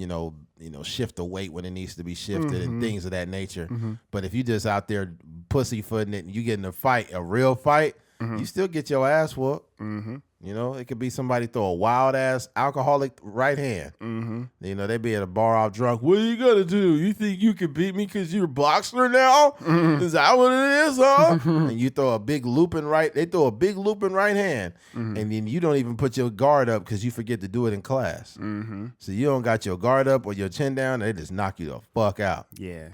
Speaker 1: shift the weight when it needs to be shifted and things of that nature. Mm-hmm. But if you just out there pussyfooting it and you get in a real fight, you still get your ass whooped. Mm-hmm. It could be somebody throw a wild ass alcoholic right hand. Mm-hmm. They be at a bar all drunk. What are you gonna do? You think you can beat me because you're a boxer now? Mm-hmm. Is that what it is, huh? And you throw a big looping right. They throw a big looping right hand, and then you don't even put your guard up because you forget to do it in class. Mm-hmm. So you don't got your guard up or your chin down. They just knock you the fuck out.
Speaker 2: Yeah,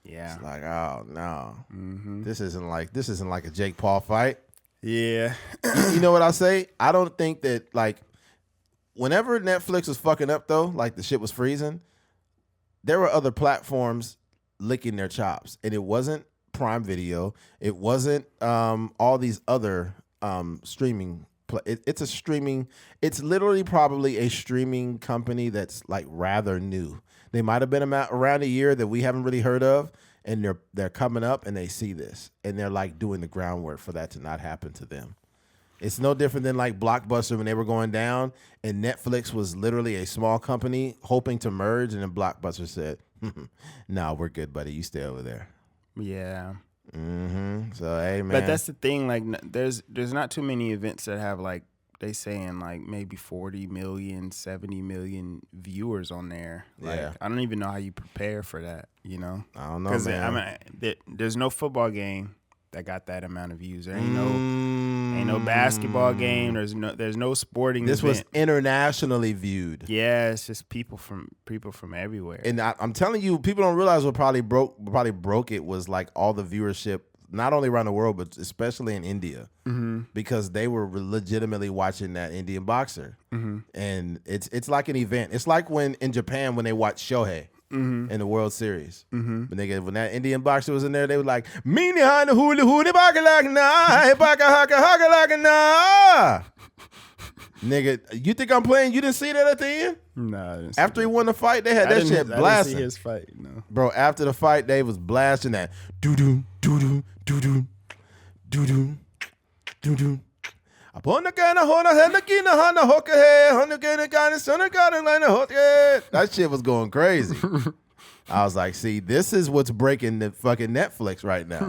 Speaker 2: yeah.
Speaker 1: It's like, oh no, this isn't like a Jake Paul fight.
Speaker 2: Yeah.
Speaker 1: You know what I'll say? I don't think that, whenever Netflix was fucking up, though, like the shit was freezing, there were other platforms licking their chops. And it wasn't Prime Video. It wasn't all these other streaming. It's literally probably a streaming company that's, rather new. They might have been around a year that we haven't really heard of. And they're coming up and they see this and they're doing the groundwork for that to not happen to them. It's no different than Blockbuster when they were going down and Netflix was literally a small company hoping to merge, and then Blockbuster said, "No, we're good, buddy. You stay over there."
Speaker 2: Yeah.
Speaker 1: Mm-hmm. So hey, man.
Speaker 2: But that's the thing. There's not too many events that have they saying maybe 40 million, 70 million viewers on there. I don't even know how you prepare for that,
Speaker 1: I don't know,
Speaker 2: because
Speaker 1: man.
Speaker 2: There's no football game that got that amount of views. There ain't no basketball game. There's no sporting
Speaker 1: This
Speaker 2: event.
Speaker 1: was internationally viewed.
Speaker 2: Yeah, it's just people from everywhere.
Speaker 1: And I'm telling you, people don't realize what probably broke it was all the viewership, not only around the world, but especially in India, because they were legitimately watching that Indian boxer. Mm-hmm. And it's like an event. It's like when in Japan, when they watch Shohei in the World Series. Mm-hmm. When that Indian boxer was in there, they were like, "Meeny hana huli huli baka like na, baka haka haka like na." Nigga, you think I'm playing? You didn't see that at the end?
Speaker 2: Nah, I didn't
Speaker 1: after he won the fight, they had that shit blasting.
Speaker 2: I didn't see his fight, no.
Speaker 1: Bro, after the fight, they was blasting that. Doo-doo, doo-doo, doo-doo, doo-doo, doo-doo. That shit was going crazy. I was like, see, this is what's breaking the fucking Netflix right now.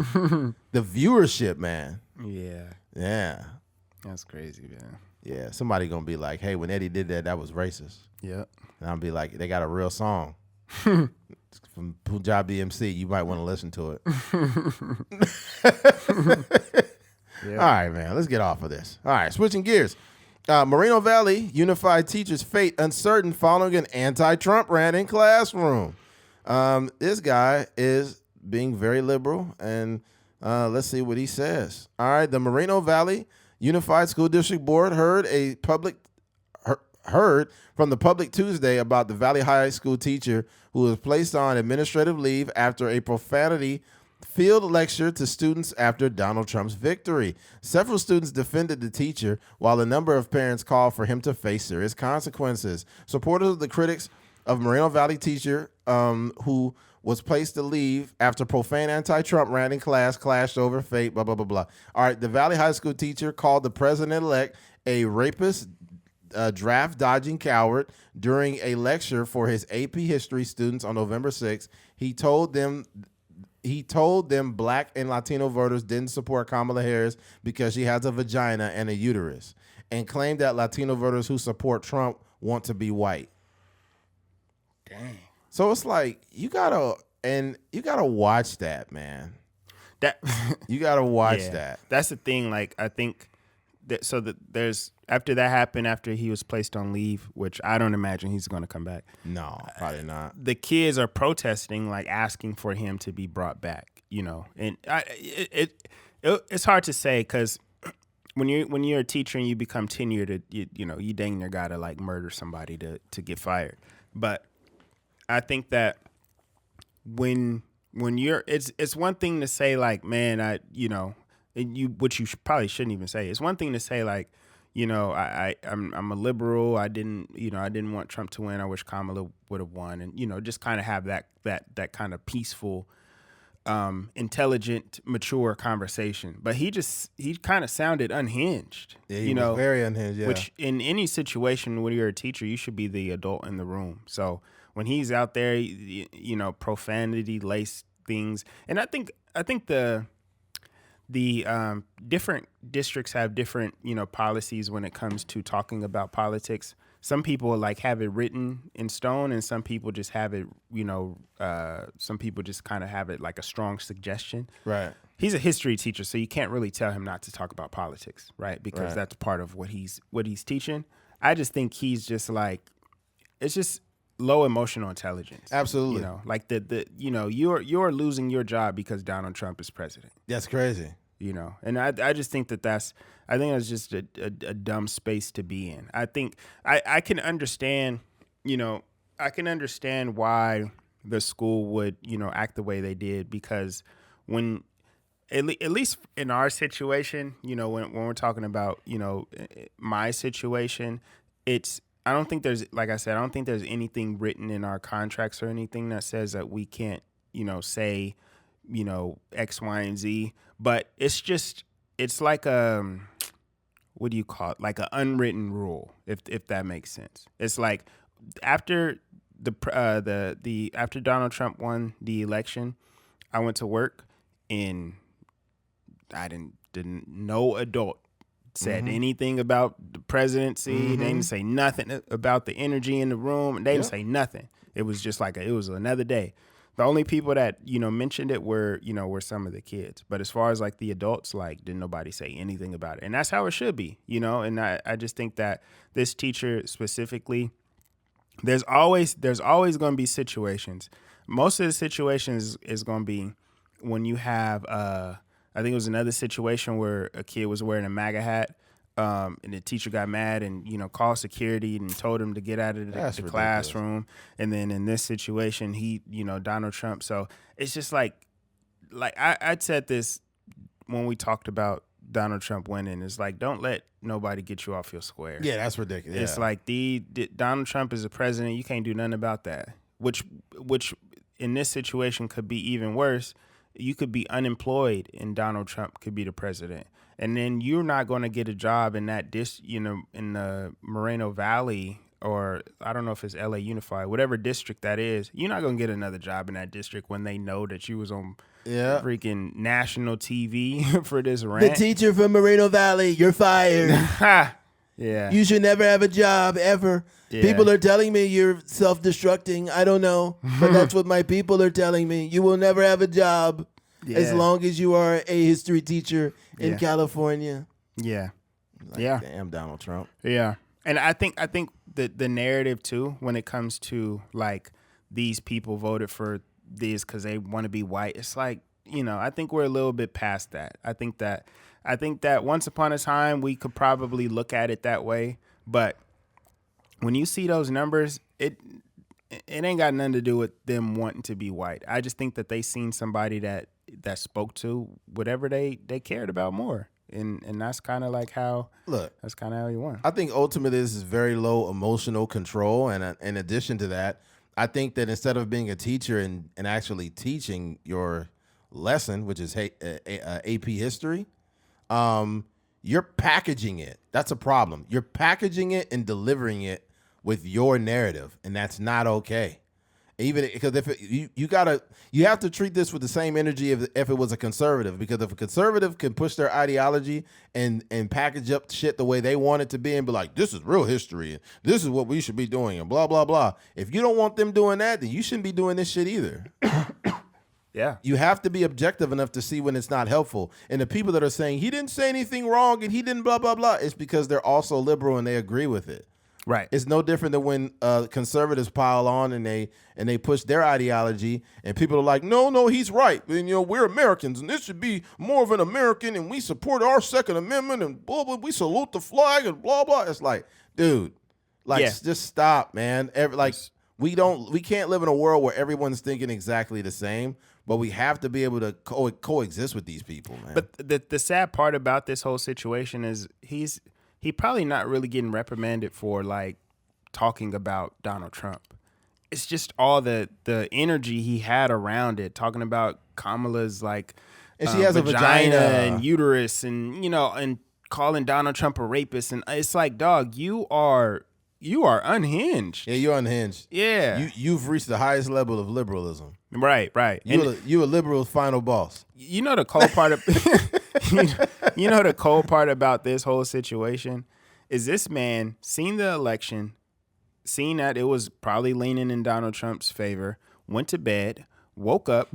Speaker 1: The viewership, man.
Speaker 2: Yeah.
Speaker 1: Yeah.
Speaker 2: That's crazy, man.
Speaker 1: Yeah. Somebody gonna be like, hey, when Eddie did that, that was racist.
Speaker 2: Yep.
Speaker 1: And I'll be like, they got a real song. From Punjab DMC. You might want to listen to it.
Speaker 2: Yep.
Speaker 1: All right, man. Let's get off of this. All right, switching gears. Moreno Valley Unified Teachers' fate uncertain following an anti-Trump rant in classroom. This guy is being very liberal, and let's see what he says. All right, the Moreno Valley Unified School District Board heard from the public Tuesday about the Valley High School teacher who was placed on administrative leave after a profanity-filled lecture to students after Donald Trump's victory. Several students defended the teacher, while a number of parents called for him to face serious consequences. Supporters of the critics of Moreno Valley teacher who was placed to leave after profane anti-Trump rant in class clashed over fate, blah, blah, blah, blah. All right, the Valley High School teacher called the president-elect a rapist, draft-dodging coward during a lecture for his AP history students on November 6th. He told them Black and Latino voters didn't support Kamala Harris because she has a vagina and a uterus, and claimed that Latino voters who support Trump want to be white.
Speaker 2: Dang.
Speaker 1: So it's like you gotta watch that, man.
Speaker 2: That
Speaker 1: You gotta watch
Speaker 2: yeah,
Speaker 1: that.
Speaker 2: That's the thing. Like, I think that there's after that happened, after he was placed on leave, which I don't imagine he's going to come back.
Speaker 1: No, probably not.
Speaker 2: The kids are protesting, like asking for him to be brought back. And it's hard to say because when you're a teacher and you become tenured, you dang near gotta like murder somebody to get fired. But I think that when you're it's one thing to say like, man, which you probably shouldn't even say. It's one thing to say like, I'm a liberal. I didn't want Trump to win. I wish Kamala would have won, and just kind of have that kind of peaceful, intelligent, mature conversation. But he kind of sounded unhinged.
Speaker 1: Yeah, he was very unhinged. Yeah.
Speaker 2: Which in any situation when you're a teacher, you should be the adult in the room. So when he's out there, profanity laced things, and I think the different districts have different, policies when it comes to talking about politics. Some people like have it written in stone, and some people just have it, some people just kind of have it like a strong suggestion.
Speaker 1: Right.
Speaker 2: He's a history teacher, so you can't really tell him not to talk about politics, right? Because that's part of what he's teaching. I just think he's just like, it's just low emotional intelligence.
Speaker 1: Absolutely.
Speaker 2: Like you're losing your job because Donald Trump is president.
Speaker 1: That's crazy.
Speaker 2: And I just think that's just a dumb space to be in. I think I can understand, why the school would, act the way they did, because when, at least in our situation, when we're talking about, my situation, I don't think there's, like I said, I don't think there's anything written in our contracts or anything that says that we can't, say, X, Y, and Z. But it's like what do you call it? Like an unwritten rule, if that makes sense. It's like after after Donald Trump won the election, I went to work and I didn't no adult said anything about the presidency. They didn't say nothing about the energy in the room. They didn't say nothing. It was just like it was another day. The only people that, mentioned it were some of the kids. But as far as like the adults, like didn't nobody say anything about it. And that's how it should be, and I just think that this teacher specifically, there's always going to be situations. Most of the situations is going to be when you have, I think it was another situation where a kid was wearing a MAGA hat. And the teacher got mad and, called security and told him to get out of the classroom. And then in this situation, he, Donald Trump. So it's just like I said this when we talked about Donald Trump winning. It's like, don't let nobody get you off your square.
Speaker 1: Yeah, that's ridiculous.
Speaker 2: It's like Donald Trump is the president. You can't do nothing about that, which in this situation could be even worse. You could be unemployed and Donald Trump could be the president. And then you're not going to get a job in that in the Moreno Valley or I don't know if it's LA Unified, whatever district that is, you're not gonna get another job in that district when they know that you was on freaking national TV for this rant.
Speaker 1: The teacher from Moreno Valley, you're fired.
Speaker 2: Yeah.
Speaker 1: You should never have a job ever.
Speaker 2: Yeah.
Speaker 1: People are telling me you're self-destructing. I don't know, but that's what my people are telling me. You will never have a job as long as you are a history teacher in California.
Speaker 2: Yeah.
Speaker 1: Damn, Donald Trump.
Speaker 2: Yeah. And I think the narrative too, when it comes to like these people voted for these because they want to be white, it's like, I think we're a little bit past that. I think that once upon a time we could probably look at it that way, but when you see those numbers, it ain't got nothing to do with them wanting to be white. I just think that they seen somebody that spoke to whatever they cared about more. And that's kind of like how that's kind of how you won.
Speaker 1: I think ultimately this is very low emotional control, and in addition to that, I think that instead of being a teacher and actually teaching your lesson, which is AP history, you're packaging it. That's a problem. You're packaging it and delivering it with your narrative, and that's not okay. Even because you have to treat this with the same energy if it was a conservative, because if a conservative can push their ideology and package up shit the way they want it to be and be like, this is real history and this is what we should be doing and blah, blah, blah. If you don't want them doing that, then you shouldn't be doing this shit either.
Speaker 2: Yeah.
Speaker 1: You have to be objective enough to see when it's not helpful. And the people that are saying he didn't say anything wrong and he didn't blah, blah, blah, it's because they're also liberal and they agree with it.
Speaker 2: Right.
Speaker 1: It's no different than when conservatives pile on and they push their ideology and people are like, no, he's right. And, we're Americans and this should be more of an American and we support our Second Amendment and blah, blah, we salute the flag and blah, blah. It's like, dude, just stop, man. We can't live in a world where everyone's thinking exactly the same, but we have to be able to coexist with these people, man.
Speaker 2: But the sad part about this whole situation is he probably not really getting reprimanded for like talking about Donald Trump. It's just all the energy he had around it, talking about Kamala's like
Speaker 1: and she has a vagina
Speaker 2: and uterus and and calling Donald Trump a rapist, and it's like, dog, you are unhinged.
Speaker 1: Yeah, you're unhinged.
Speaker 2: Yeah.
Speaker 1: You've reached the highest level of liberalism.
Speaker 2: Right.
Speaker 1: You a liberal's final boss.
Speaker 2: You know the cold part of the cold part about this whole situation is this man seen the election, seen that it was probably leaning in Donald Trump's favor, went to bed, woke up,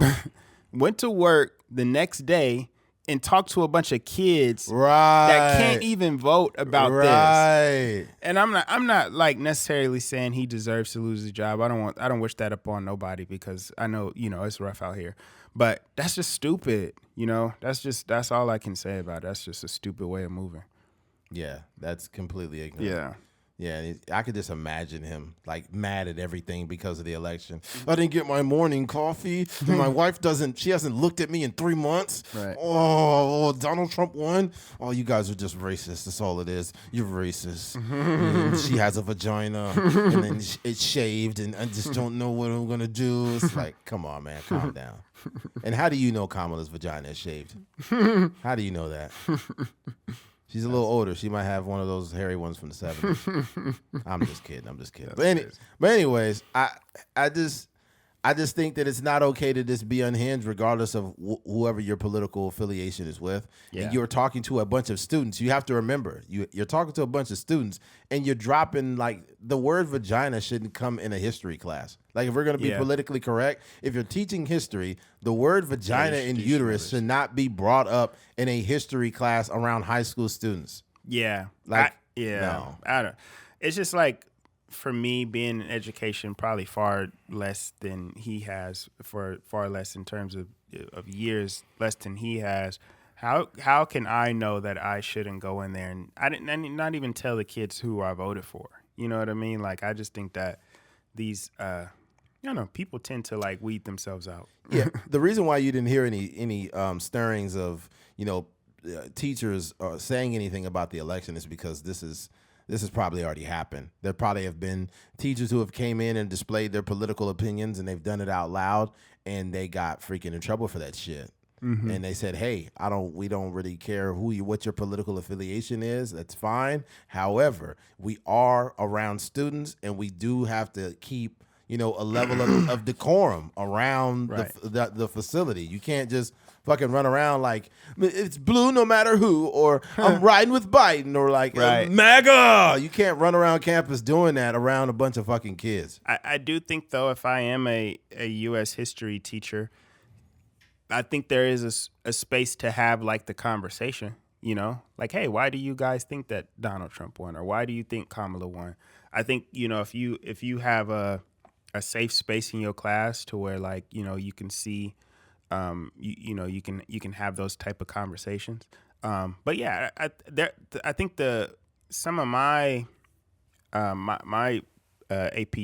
Speaker 2: went to work the next day and talked to a bunch of kids that can't even vote about this. And I'm not like necessarily saying he deserves to lose his job. I don't wish that upon nobody because I know, it's rough out here. But that's just stupid, That's all I can say about it. That's just a stupid way of moving.
Speaker 1: Yeah, that's completely ignorant.
Speaker 2: Yeah.
Speaker 1: Yeah, I could just imagine him like mad at everything because of the election. I didn't get my morning coffee. And my wife she hasn't looked at me in 3 months.
Speaker 2: Right.
Speaker 1: Oh, Donald Trump won. Oh, you guys are just racist. That's all it is. You're racist. And she has a vagina and then it's shaved and I just don't know what I'm going to do. It's like, come on, man, calm down. And how do you know Kamala's vagina is shaved? How do you know that? She's a little older. She might have one of those hairy ones from the 70s. I'm just kidding. But anyways, I just think that it's not okay to just be unhinged regardless of whoever your political affiliation is with. Yeah. And you're talking to a bunch of students. You have to remember, you're talking to a bunch of students and you're dropping like the word vagina shouldn't come in a history class. Like if we're going to be politically correct, if you're teaching history, the word vagina and uterus should not be brought up in a history class around high school students.
Speaker 2: Yeah.
Speaker 1: No.
Speaker 2: I don't. It's just like, for me, being in education, probably far less than he has, for far less in terms of years, less than he has. How can I know that I shouldn't go in there and I didn't not even tell the kids who I voted for? You know what I mean? Like I just think that these people tend to like weed themselves out.
Speaker 1: Yeah, the reason why you didn't hear any stirrings of teachers saying anything about the election is because this has probably already happened. There probably have been teachers who have came in and displayed their political opinions and they've done it out loud and they got freaking in trouble for that shit. and they said, "Hey, we don't really care what your political affiliation is. That's fine. However, we are around students, and we do have to keep, a level of decorum around the facility. You can't just fucking run around like it's blue no matter who, or I'm riding with Biden, or like MAGA. You can't run around campus doing that around a bunch of fucking kids."
Speaker 2: I do think, though, if I am a U.S. history teacher, I think there is a space to have like the conversation, like, hey, why do you guys think that Donald Trump won, or why do you think Kamala won? I think, if you have a safe space in your class to where, like, you can see, you can have those type of conversations. But yeah, I think some of my AP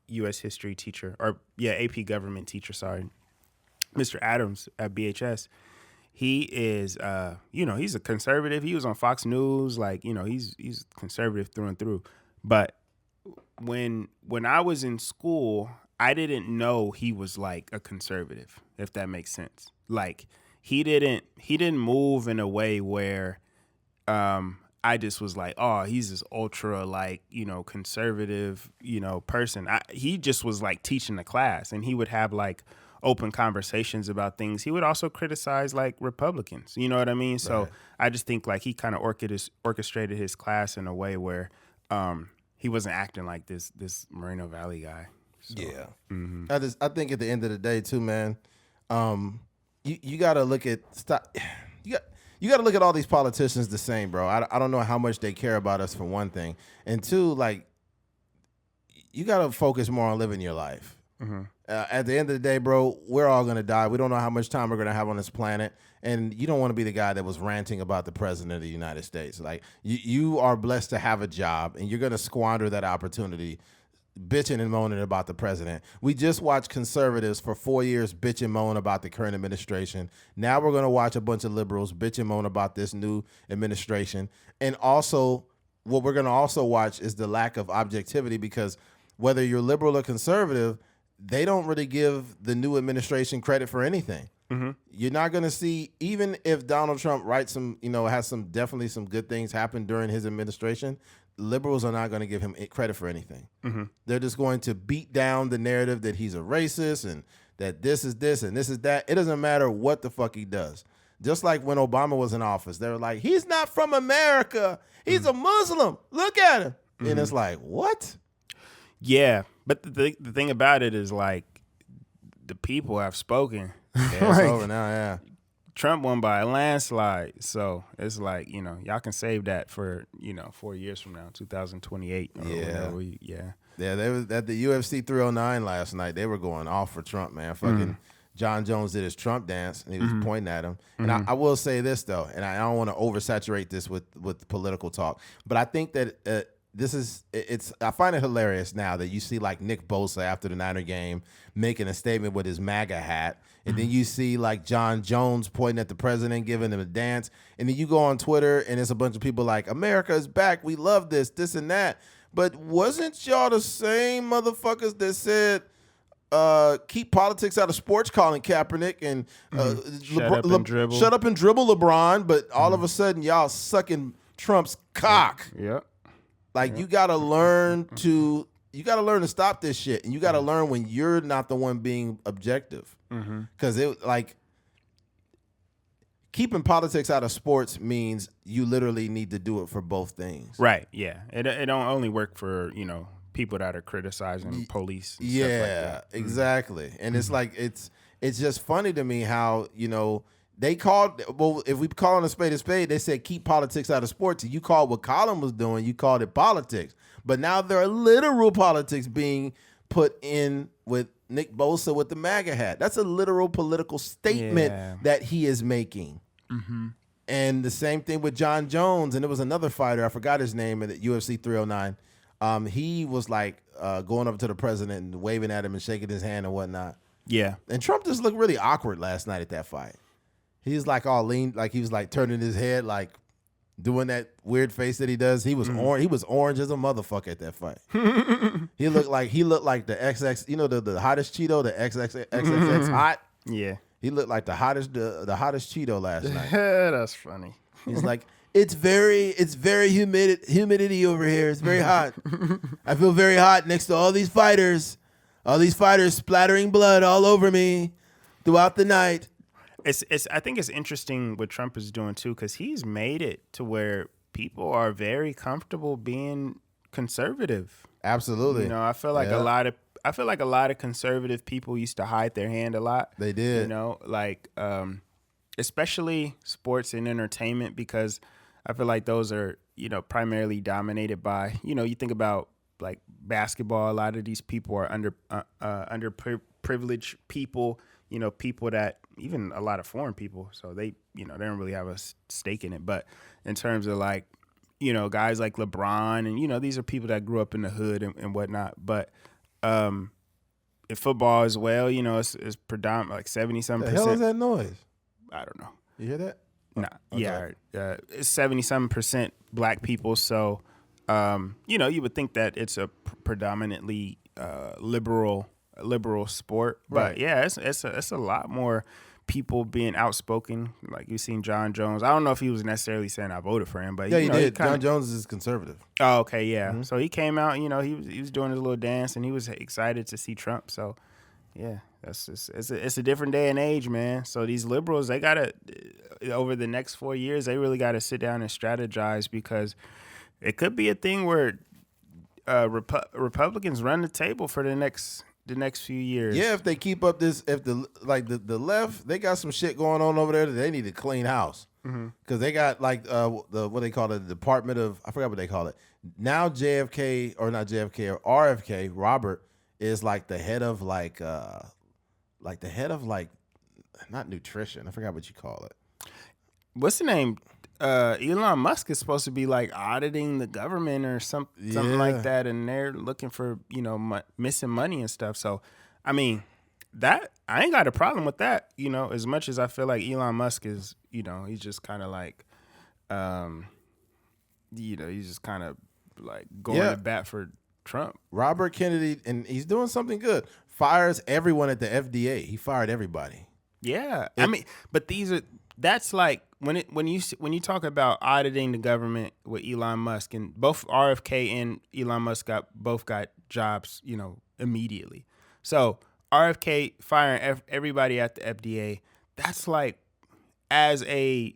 Speaker 2: U.S. history teacher, or AP government teacher, sorry, Mr. Adams at BHS, he is, he's a conservative. He was on Fox News, like, he's conservative through and through. But when I was in school, I didn't know he was like a conservative, if that makes sense. Like, he didn't move in a way where I just was like, oh, he's this ultra, like, conservative, person. He just was like teaching the class, and he would have like open conversations about things. He would also criticize like Republicans, you know what I mean? So I just think like he kind of orchestrated his class in a way where he wasn't acting like this Moreno Valley guy. So,
Speaker 1: yeah. I think at the end of the day too, man, you got to look at you got to look at all these politicians the same, bro. I don't know how much they care about us, for one thing, and two, like, you got to focus more on living your life. At the end of the day, bro, we're all going to die. We don't know how much time we're going to have on this planet. And you don't want to be the guy that was ranting about the president of the United States. Like, you are blessed to have a job, and you're going to squander that opportunity bitching and moaning about the president. We just watched conservatives for 4 years bitch and moan about the current administration. Now we're going to watch a bunch of liberals bitch and moan about this new administration. And also, what we're going to also watch is the lack of objectivity, because whether you're liberal or conservative, they don't really give the new administration credit for anything. You're not going to see, even if Donald Trump writes some, has definitely some good things happen during his administration, liberals are not going to give him credit for anything. They're just going to beat down the narrative that he's a racist and that this is this and this is that. It doesn't matter what the fuck he does. Just like when Obama was in office, they were like, he's not from America. He's a Muslim. Look at him. And it's like, what?
Speaker 2: Yeah. But the thing about it is, like, the people have spoken.
Speaker 1: Yeah, it's over now, yeah.
Speaker 2: Trump won by a landslide. So it's like, y'all can save that for, 4 years from now, 2028. Or whatever. Yeah,
Speaker 1: they was at the UFC 309 last night. They were going off for Trump, man. Fucking John Jones did his Trump dance, and he was pointing at him. And I will say this, though, and I don't want to oversaturate this with political talk, but I think that I find it hilarious now that you see like Nick Bosa after the Niner game making a statement with his MAGA hat, and then you see like John Jones pointing at the president, giving him a dance, and then you go on Twitter and it's a bunch of people like, America is back, we love this and that. But wasn't y'all the same motherfuckers that said keep politics out of sports, Colin Kaepernick, and shut up and dribble LeBron, but all of a sudden y'all sucking Trump's cock?
Speaker 2: Yep.
Speaker 1: Like, you gotta learn to stop this shit, and you gotta learn when you're not the one being objective. Because keeping politics out of sports means you literally need to do it for both things.
Speaker 2: Right. Yeah. It don't only work for people that are criticizing police. And stuff like that.
Speaker 1: Exactly. And it's like it's just funny to me how they called, if we call a spade, they said keep politics out of sports. And you called what Colin was doing, you called it politics. But now there are literal politics being put in with Nick Bosa with the MAGA hat. That's a literal political statement that he is making. And the same thing with John Jones. And there was another fighter, I forgot his name, at UFC 309. He was like going up to the president and waving at him and shaking his hand and whatnot. Yeah. And Trump just looked really awkward last night at that fight. He's like all lean, like he was like turning his head, like doing that weird face that he does. He was orange. He was orange as a motherfucker at that fight. He looked like the XX, the hottest Cheeto, the XXX hot.
Speaker 2: Yeah.
Speaker 1: He looked like the hottest Cheeto last night.
Speaker 2: That's funny.
Speaker 1: He's like, it's very humidity over here. It's very hot. I feel very hot next to all these fighters splattering blood all over me throughout the night.
Speaker 2: I think it's interesting what Trump is doing too, because he's made it to where people are very comfortable being conservative.
Speaker 1: Absolutely.
Speaker 2: You know, I feel like a lot of conservative people used to hide their hand a lot.
Speaker 1: They did.
Speaker 2: You know, like especially sports and entertainment, because I feel like those are, you know, primarily dominated by, you know, you think about like basketball, a lot of these people are underprivileged people, you know, people that even a lot of foreign people, so they, you know, they don't really have a stake in it. But in terms of like, you know, guys like LeBron and, you know, these are people that grew up in the hood and whatnot. But in football as well, you know, it's predominant, like 70-something%.
Speaker 1: The hell is that noise?
Speaker 2: I don't know.
Speaker 1: You hear that?
Speaker 2: Nah,
Speaker 1: okay.
Speaker 2: yeah, it's 70-something% black people. So, you know, you would think that it's a predominantly liberal sport,
Speaker 1: Right.
Speaker 2: but yeah, it's a lot more people being outspoken. Like you've seen John Jones. I don't know if he was necessarily saying I voted for him, but
Speaker 1: Yeah,
Speaker 2: you
Speaker 1: he
Speaker 2: know,
Speaker 1: did. John Jones is conservative.
Speaker 2: Oh, okay, yeah.
Speaker 1: Mm-hmm.
Speaker 2: So he came out. You know, he was doing his little dance, and he was excited to see Trump. So, yeah, that's just, it's a different day and age, man. So these liberals, they gotta over the next 4 years, they really gotta sit down and strategize, because it could be a thing where Republicans run the table for the next few years.
Speaker 1: Yeah, if they keep up this, if the left, they got some shit going on over there that they need to clean house, because they got like what they call it, the Department of, I forgot what they call it now. JFK or not JFK or RFK Robert is like the head of like not nutrition. I forgot what you call it.
Speaker 2: What's the name? Elon Musk is supposed to be like auditing the government or something like that, and they're looking for, you know, missing money and stuff. So, I mean, that I ain't got a problem with that. You know, as much as I feel like Elon Musk is, you know, he's just kind of like, you know, he's just kind of like going to bat for Trump.
Speaker 1: Robert Kennedy, and he's doing something good. Fires everyone at the FDA. He fired everybody.
Speaker 2: Yeah, I mean, but that's like when you talk about auditing the government with Elon Musk, and both RFK and Elon Musk both got jobs, you know, immediately. So RFK firing everybody at the FDA, that's like as a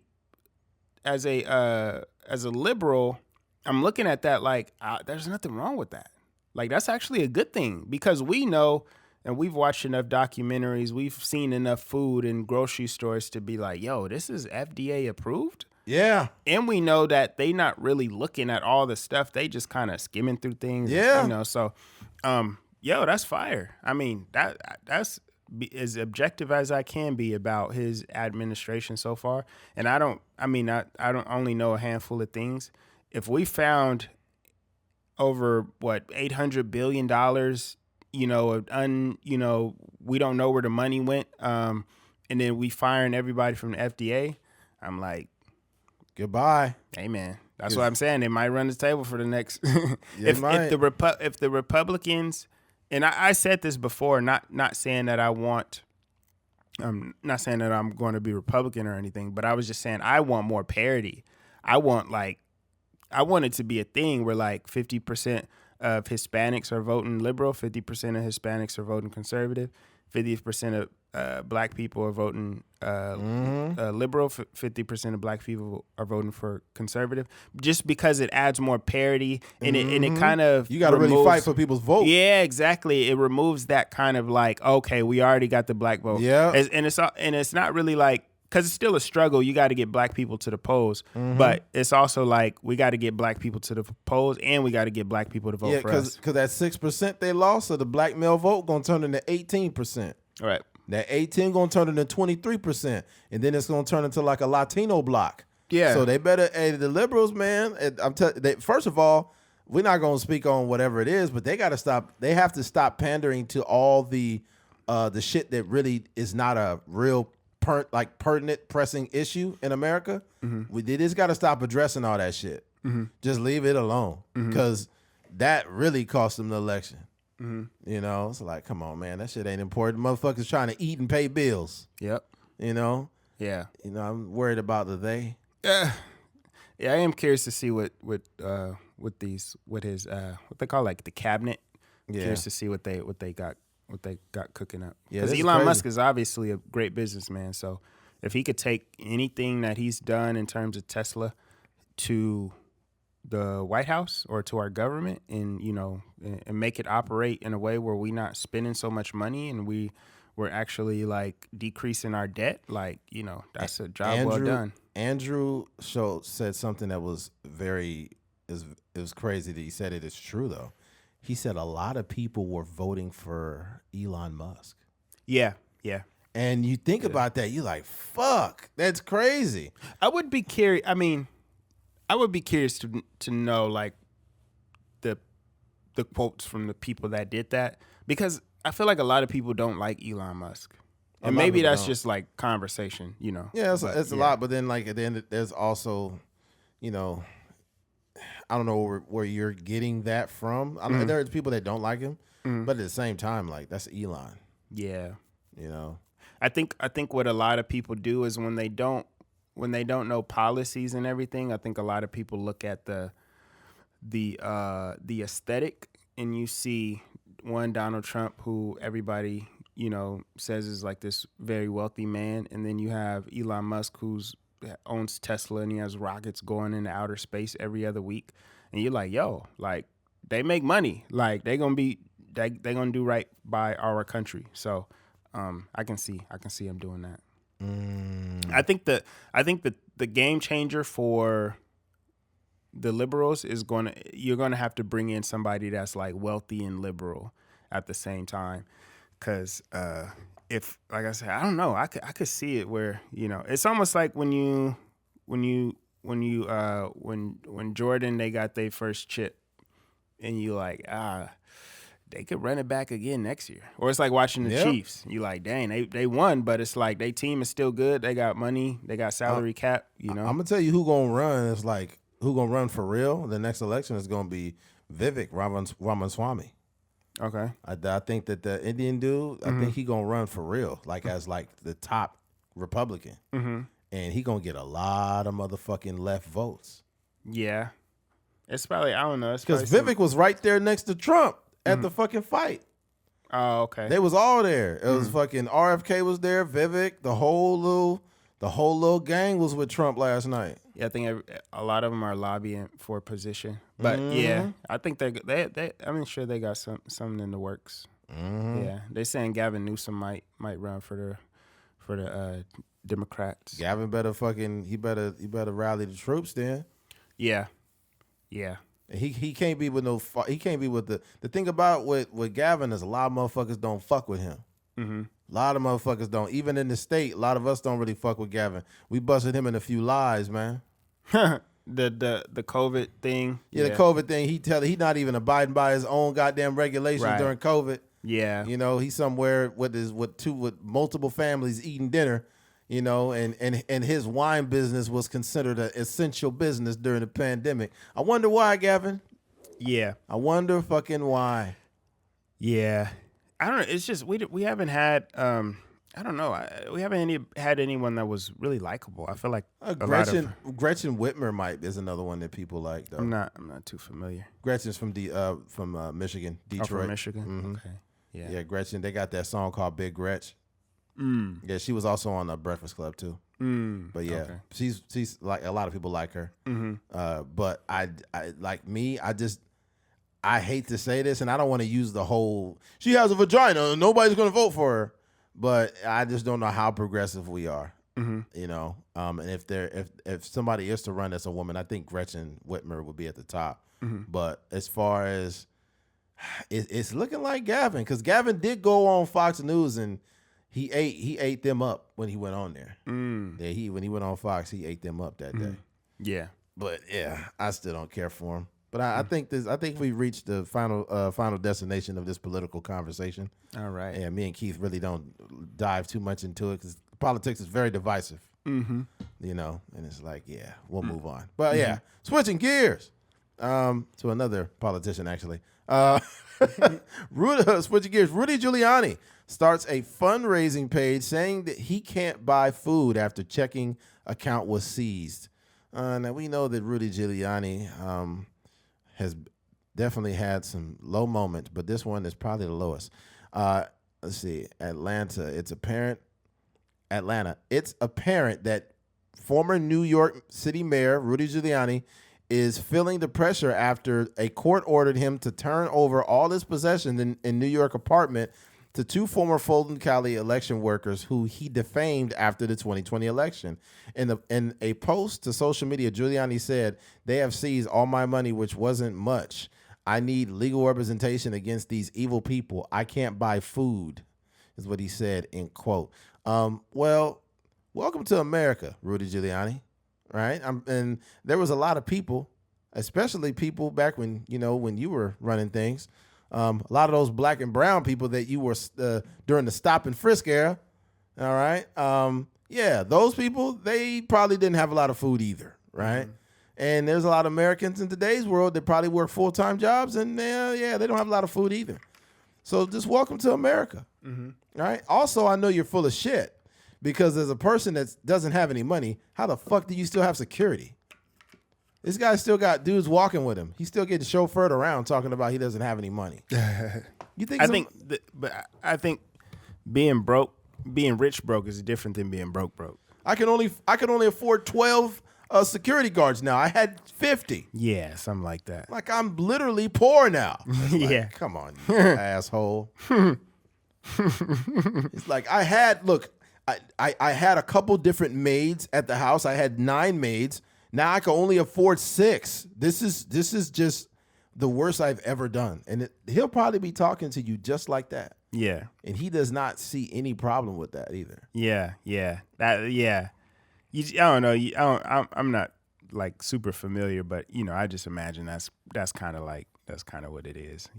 Speaker 2: liberal, I'm looking at that like there's nothing wrong with that. Like that's actually a good thing, because we know. And we've watched enough documentaries. We've seen enough food in grocery stores to be like, yo, this is FDA approved?
Speaker 1: Yeah.
Speaker 2: And we know that they not really looking at all the stuff. They just kind of skimming through things.
Speaker 1: Yeah.
Speaker 2: You know, so, yo, that's fire. I mean, that's as objective as I can be about his administration so far. And I don't only know a handful of things. If we found over, $800 billion, you know, we don't know where the money went. And then we firing everybody from the FDA. I'm like,
Speaker 1: goodbye.
Speaker 2: Hey man, that's what I'm saying. They might run the table for the next.
Speaker 1: If
Speaker 2: the Republicans, and I said this before, not saying that I want. Not saying that I'm going to be Republican or anything, but I was just saying I want more parity. I want it to be a thing where like 50% of Hispanics are voting liberal, 50% of Hispanics are voting conservative, 50% of black people are voting liberal, 50% of black people are voting for conservative, just because it adds more parity, and it kind of,
Speaker 1: you got to really fight for people's vote.
Speaker 2: Yeah, exactly. It removes that kind of like, okay, we already got the black vote.
Speaker 1: Yeah,
Speaker 2: and it's not really like, because it's still a struggle. You got to get black people to the polls, but it's also like we got to get black people to the polls, and we got to get black people to vote for us.
Speaker 1: Because that 6% they lost of the black male vote gonna turn into 18%.
Speaker 2: All right.
Speaker 1: That 18 gonna turn into 23%, and then it's gonna turn into like a Latino block.
Speaker 2: Yeah.
Speaker 1: So they better, the liberals, man. First of all, we're not gonna speak on whatever it is, but they got to stop. They have to stop pandering to all the shit that really is not a real pertinent, pressing issue in America. They just got to stop addressing all that shit. Just leave it alone, because that really cost them the election. You know, it's like, come on, man, that shit ain't important. Motherfuckers trying to eat and pay bills.
Speaker 2: Yep.
Speaker 1: You know,
Speaker 2: Yeah.
Speaker 1: I'm worried about the they.
Speaker 2: Yeah, I am curious to see what his what they call like the cabinet.
Speaker 1: Yeah.
Speaker 2: Curious to see what they got cooking up.
Speaker 1: Yeah,
Speaker 2: Because
Speaker 1: this is
Speaker 2: Elon
Speaker 1: crazy.
Speaker 2: Musk is obviously a great businessman. So if he could take anything that he's done in terms of Tesla to the White House or to our government, and and make it operate in a way where we're not spending so much money and we're actually like decreasing our debt, like that's a job well done.
Speaker 1: Andrew Schultz said something that was it was crazy that he said it. It's true though. He said a lot of people were voting for Elon Musk.
Speaker 2: Yeah.
Speaker 1: And you think about that, you're like, fuck, that's crazy.
Speaker 2: I would be curious. I mean, I would be curious to know like the quotes from the people that did that, because I feel like a lot of people don't like Elon Musk, and maybe that's just like conversation,
Speaker 1: Yeah, it's a lot, but then like at the end, there's also, I don't know where you're getting that from. I mean, there's people that don't like him, but at the same time, like that's Elon.
Speaker 2: Yeah.
Speaker 1: I
Speaker 2: think what a lot of people do is when they don't know policies and everything, I think a lot of people look at the aesthetic, and you see Donald Trump, who everybody says is like this very wealthy man, and then you have Elon Musk, who's owns Tesla, and he has rockets going into outer space every other week, and you're like, yo, like they make money, like they gonna do right by our country. So I can see him doing that. I think the game changer for the liberals is you're gonna have to bring in somebody that's like wealthy and liberal at the same time, because if, like I said, I don't know, I could see it where it's almost like when Jordan, they got their first chip, and you like they could run it back again next year. Or it's like watching the Chiefs. You like, dang, they won, but it's like their team is still good. They got money. They got salary cap,
Speaker 1: I'm going to tell you who going to run. It's like, who going to run for real? The next election is going to be Vivek Ramaswamy.
Speaker 2: Okay.
Speaker 1: I think that the Indian dude, I think he going to run for real, like as like the top Republican. Mm-hmm. And he going to get a lot of motherfucking left votes.
Speaker 2: Yeah. It's probably, I don't know.
Speaker 1: Because Vivek was right there next to Trump at the fucking fight.
Speaker 2: Oh, okay.
Speaker 1: They was all there. It was fucking RFK was there, Vivek, the whole little gang was with Trump last night.
Speaker 2: Yeah, I think a lot of them are lobbying for a position. But yeah, I think they I'm sure they got something in the works. Mm-hmm. Yeah, they saying Gavin Newsom might run for the Democrats.
Speaker 1: Gavin better he better rally the troops then.
Speaker 2: Yeah.
Speaker 1: He can't be with he can't be with the thing about with Gavin is a lot of motherfuckers don't fuck with him. Mm-hmm. A lot of motherfuckers don't. Even in the state, a lot of us don't really fuck with Gavin. We busted him in a few lies, man.
Speaker 2: the COVID thing.
Speaker 1: Yeah, the COVID thing. He not even abiding by his own goddamn regulations during COVID.
Speaker 2: Yeah.
Speaker 1: He's somewhere with multiple families eating dinner, and his wine business was considered an essential business during the pandemic. I wonder why, Gavin.
Speaker 2: Yeah.
Speaker 1: I wonder fucking why.
Speaker 2: Yeah. I don't know. It's just we haven't had I don't know. We haven't had anyone that was really likable. I feel like
Speaker 1: Gretchen Whitmer is another one that people like though.
Speaker 2: I'm not too familiar.
Speaker 1: Gretchen's from Michigan, Detroit.
Speaker 2: Oh, from Michigan.
Speaker 1: Mm-hmm.
Speaker 2: Okay.
Speaker 1: Yeah, Gretchen. They got that song called Big Gretch. Yeah, she was also on the Breakfast Club too. But yeah, okay. She's like, a lot of people like her. Mm-hmm. But I like me. I hate to say this, and I don't want to use the whole she has a vagina and nobody's going to vote for her. But I just don't know how progressive we are. Mm-hmm. And if somebody is to run as a woman, I think Gretchen Whitmer would be at the top. Mm-hmm. But as far as it's looking like Gavin, because Gavin did go on Fox News and he ate them up when he went on there. Yeah, when he went on Fox, he ate them up that day.
Speaker 2: Yeah,
Speaker 1: but yeah, I still don't care for him. But I think we reached the final destination of this political conversation.
Speaker 2: All right.
Speaker 1: And me and Keith really don't dive too much into it because politics is very divisive. Mm-hmm. And it's like, yeah, we'll move on. But yeah, switching gears. To another politician, actually. Switching gears. Rudy Giuliani starts a fundraising page saying that he can't buy food after checking account was seized. Now, we know that Rudy Giuliani has definitely had some low moments, but this one is probably the lowest. Let's see. Atlanta. It's apparent that former New York City Mayor Rudy Giuliani is feeling the pressure after a court ordered him to turn over all his possessions in New York apartment to two former Fulton County election workers who he defamed after the 2020 election. In a post to social media, Giuliani said, "They have seized all my money, which wasn't much. I need legal representation against these evil people. I can't buy food," is what he said, in quote. Well, welcome to America, Rudy Giuliani. Right. And there was a lot of people, especially people back when you were running things. A lot of those black and brown people that you were during the stop and frisk era. All right. Yeah, those people, they probably didn't have a lot of food either. Right. Mm-hmm. And there's a lot of Americans in today's world that probably work full-time jobs. And they don't have a lot of food either. So just welcome to America. Mm-hmm. All right. Also, I know you're full of shit. Because as a person that doesn't have any money, how the fuck do you still have security? This guy still got dudes walking with him. He's still getting chauffeured around talking about he doesn't have any money. You think?
Speaker 2: I think being rich broke is different than being broke.
Speaker 1: I can only afford 12 security guards now. I had 50.
Speaker 2: Yeah, something like that.
Speaker 1: Like I'm literally poor now.
Speaker 2: Yeah,
Speaker 1: come on, you asshole. It's like I had a couple different maids at the house. I had 9 maids. Now I can only afford 6. This is just the worst I've ever done. And he'll probably be talking to you just like that.
Speaker 2: Yeah.
Speaker 1: And he does not see any problem with that either.
Speaker 2: Yeah. I don't know. I'm not like super familiar, but I just imagine that's kind of what it is.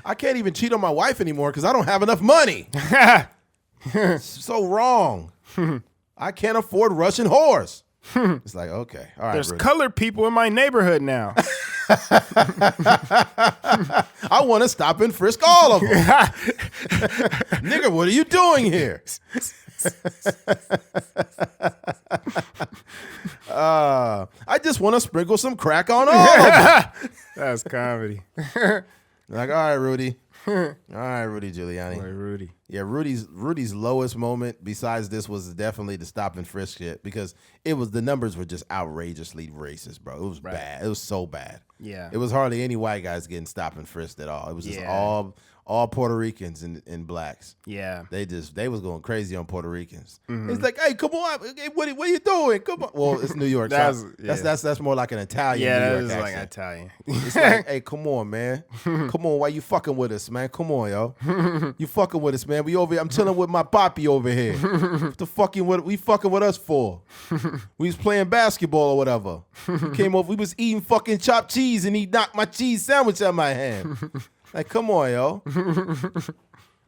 Speaker 1: I can't even cheat on my wife anymore because I don't have enough money. So wrong. I can't afford Russian whores. It's like, okay, all right.
Speaker 2: There's colored people in my neighborhood now.
Speaker 1: I want to stop and frisk all of them. Nigga, what are you doing here? I just want to sprinkle some crack on all of them.
Speaker 2: That's comedy.
Speaker 1: Like, all right, Rudy. All right, Rudy Giuliani.
Speaker 2: Boy, Rudy.
Speaker 1: Yeah, Rudy's lowest moment besides this was definitely the stop and frisk shit because the numbers were just outrageously racist, bro. It was bad. It was so bad.
Speaker 2: Yeah.
Speaker 1: It was hardly any white guys getting stop and frisked at all. It was just all Puerto Ricans and blacks.
Speaker 2: Yeah.
Speaker 1: They was going crazy on Puerto Ricans. Mm-hmm. It's like, hey, come on, hey, what are you doing? Come on. Well, it's New York. That's more like an Italian.
Speaker 2: Yeah,
Speaker 1: New York
Speaker 2: that was
Speaker 1: accent.
Speaker 2: like Italian.
Speaker 1: It's like, hey, come on, man. Come on, why you fucking with us, man? Come on, yo. You fucking with us, man. We over here. I'm chilling with my poppy over here. What the fuck we fucking with us for? We was playing basketball or whatever. Came over, we was eating fucking chopped cheese and he knocked my cheese sandwich out of my hand. Like, come on, yo.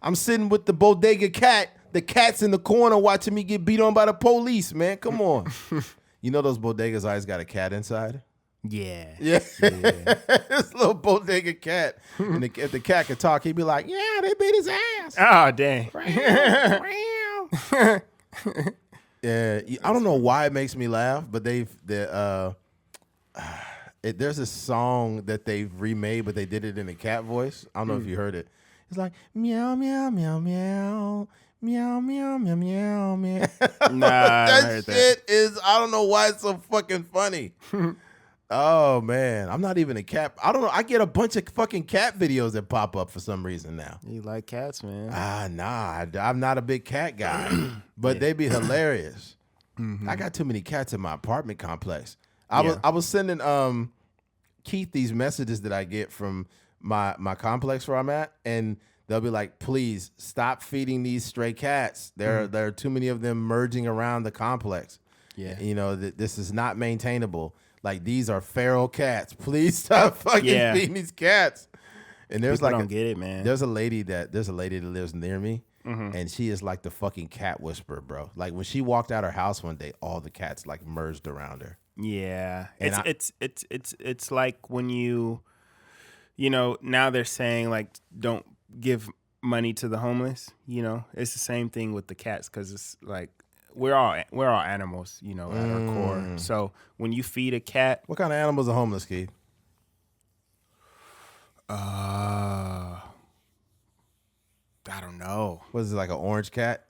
Speaker 1: I'm sitting with the bodega cat. The cat's in the corner watching me get beat on by the police, man. Come on. You know those bodegas always got a cat inside?
Speaker 2: Yeah.
Speaker 1: This little bodega cat. And if the cat could talk, he'd be like, yeah, they beat his ass.
Speaker 2: Oh, dang.
Speaker 1: Yeah, I don't know why it makes me laugh, but there's a song that they've remade, but they did it in a cat voice. I don't know if you heard it. It's like meow meow meow meow meow meow meow meow meow.
Speaker 2: Nah,
Speaker 1: that shit is. I don't know why it's so fucking funny. Oh man, I'm not even a cat. I don't know. I get a bunch of fucking cat videos that pop up for some reason now.
Speaker 2: You like cats, man?
Speaker 1: Nah, I'm not a big cat guy, but they be hilarious. Mm-hmm. I got too many cats in my apartment complex. I was sending Keith these messages that I get from my complex where I'm at, and they'll be like, please stop feeding these stray cats. There are too many of them merging around the complex.
Speaker 2: Yeah.
Speaker 1: You know, this is not maintainable. Like, these are feral cats. Please stop fucking feeding these cats. And there's
Speaker 2: People don't get it, man.
Speaker 1: There's a lady that lives near me, and she is like the fucking cat whisperer, bro. Like, when she walked out her house one day, all the cats like merged around her.
Speaker 2: Yeah,
Speaker 1: And
Speaker 2: it's like when now they're saying like don't give money to the homeless. It's the same thing with the cats because it's like we're all animals, at our core. So when you feed a cat,
Speaker 1: What kind of animals are homeless, Keith?
Speaker 2: I don't know.
Speaker 1: What is it, like an orange cat?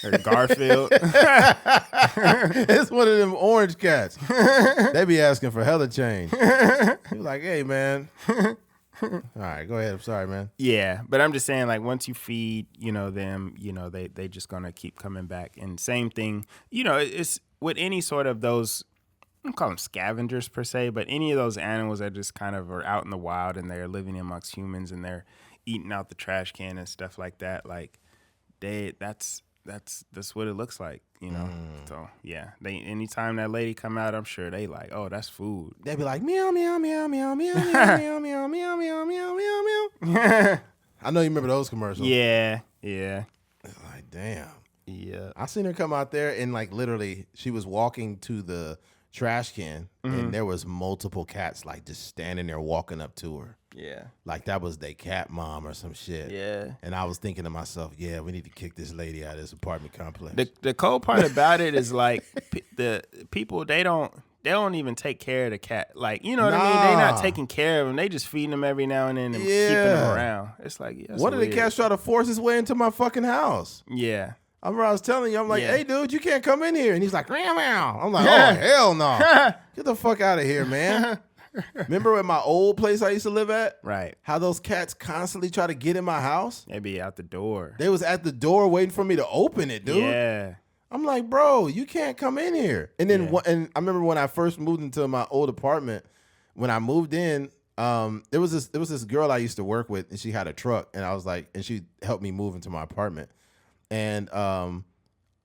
Speaker 2: Or Garfield.
Speaker 1: It's one of them orange cats. They be asking for hella change. He was like, hey, man. All right, go ahead. I'm sorry, man.
Speaker 2: Yeah, but I'm just saying, like, once you feed, them, they just gonna keep coming back. And same thing, it's with any sort of those, I don't call them scavengers per se, but any of those animals that just kind of are out in the wild and they're living amongst humans and they're eating out the trash can and stuff like that. Like, that's what it looks like, So yeah, anytime that lady come out, I'm sure they like, oh, that's food.
Speaker 1: They be like meow meow meow meow meow meow meow meow meow meow meow meow meow. I know you remember those commercials.
Speaker 2: Yeah.
Speaker 1: It's like, damn.
Speaker 2: Yeah.
Speaker 1: I seen her come out there and like literally she was walking to the trash can and there was multiple cats like just standing there walking up to her.
Speaker 2: Yeah.
Speaker 1: Like that was their cat mom or some shit.
Speaker 2: Yeah.
Speaker 1: And I was thinking to myself, yeah, we need to kick this lady out of this apartment complex.
Speaker 2: The cold part about it is like the people they don't even take care of the cat. Like, you know what I mean? They not taking care of them. They just feeding them every now and then and keeping them around. It's like, yeah,
Speaker 1: one of the cats tried to force his way into my fucking house.
Speaker 2: Yeah.
Speaker 1: I remember I was telling you, I'm like, hey, dude, you can't come in here. And he's like, meow, meow. I'm like, oh, hell no. Get the fuck out of here, man. Remember at my old place I used to live at?
Speaker 2: Right.
Speaker 1: How those cats constantly try to get in my house?
Speaker 2: They be out the door.
Speaker 1: They was at the door waiting for me to open it, dude.
Speaker 2: Yeah.
Speaker 1: I'm like, bro, you can't come in here. And then and I remember when I first moved into my old apartment, when I moved in, there was this girl I used to work with, and she had a truck, and I was like, and she helped me move into my apartment. And all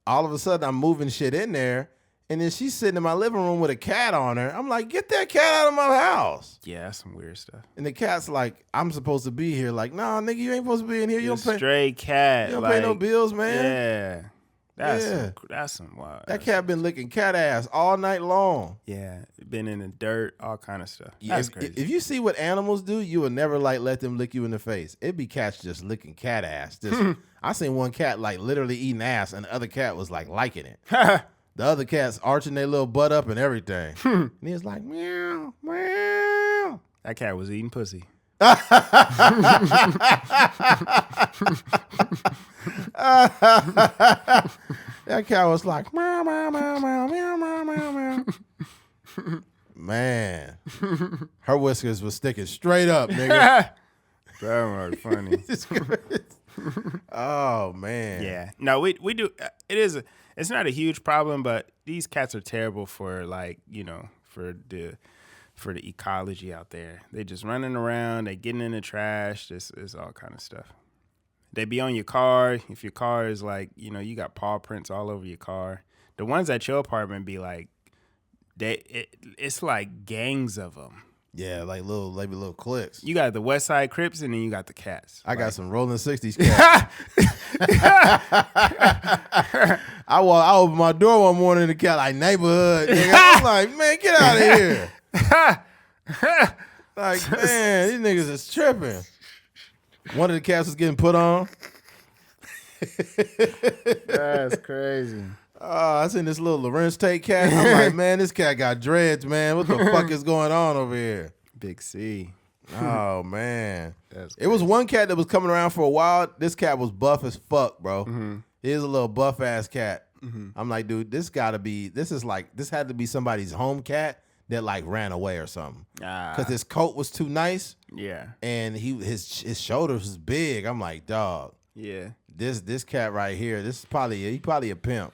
Speaker 1: of a sudden I'm moving shit in there, and then she's sitting in my living room with a cat on her. I'm like, get that cat out of my house.
Speaker 2: Yeah, that's some weird stuff.
Speaker 1: And the cat's like, I'm supposed to be here. Like, nah, nigga, you ain't supposed to be in here. You don't pay.
Speaker 2: Stray cat.
Speaker 1: You don't pay no bills, man.
Speaker 2: Yeah. That's some wild.
Speaker 1: That cat been licking cat ass all night long.
Speaker 2: Yeah, been in the dirt, all kind of stuff.
Speaker 1: Yeah,
Speaker 2: That's crazy.
Speaker 1: If you see what animals do, you will never like let them lick you in the face. It'd be cats just licking cat ass. I seen one cat like literally eating ass, and the other cat was like liking it. The other cat's arching their little butt up and everything. And he was like, meow, meow.
Speaker 2: That cat was eating pussy.
Speaker 1: That cat was like, meow, meow, meow, meow, meow, meow, meow, meow. Man, her whiskers was sticking straight up, nigga.
Speaker 2: That was funny.
Speaker 1: Oh man.
Speaker 2: Yeah. No, we do. It's not a huge problem, but these cats are terrible for for the ecology out there. They just running around. They getting in the trash. This is all kind of stuff. They be on your car. If your car is like, you got paw prints all over your car. The ones at your apartment be like, it's like gangs of them.
Speaker 1: Yeah, like little cliques.
Speaker 2: You got the West Side Crips, and then you got the cats.
Speaker 1: I got some Rolling 60s cats. I opened my door one morning, the cat like neighborhood. Nigga. I was like, man, get out of here. Like, man, these niggas is tripping. One of the cats was getting put on.
Speaker 2: That's crazy.
Speaker 1: I seen this little Lorenz Tate cat. I'm like, man, this cat got dreads, man. What the fuck is going on over here?
Speaker 2: Big C.
Speaker 1: Oh, man. It was one cat that was coming around for a while. This cat was buff as fuck, bro. Mm-hmm. He is a little buff-ass cat. Mm-hmm. I'm like, dude, this had to be somebody's home cat that, like, ran away or something. Because his coat was too nice. Yeah. And his shoulders was big. I'm like, dog. Yeah. This cat right here, he probably a pimp.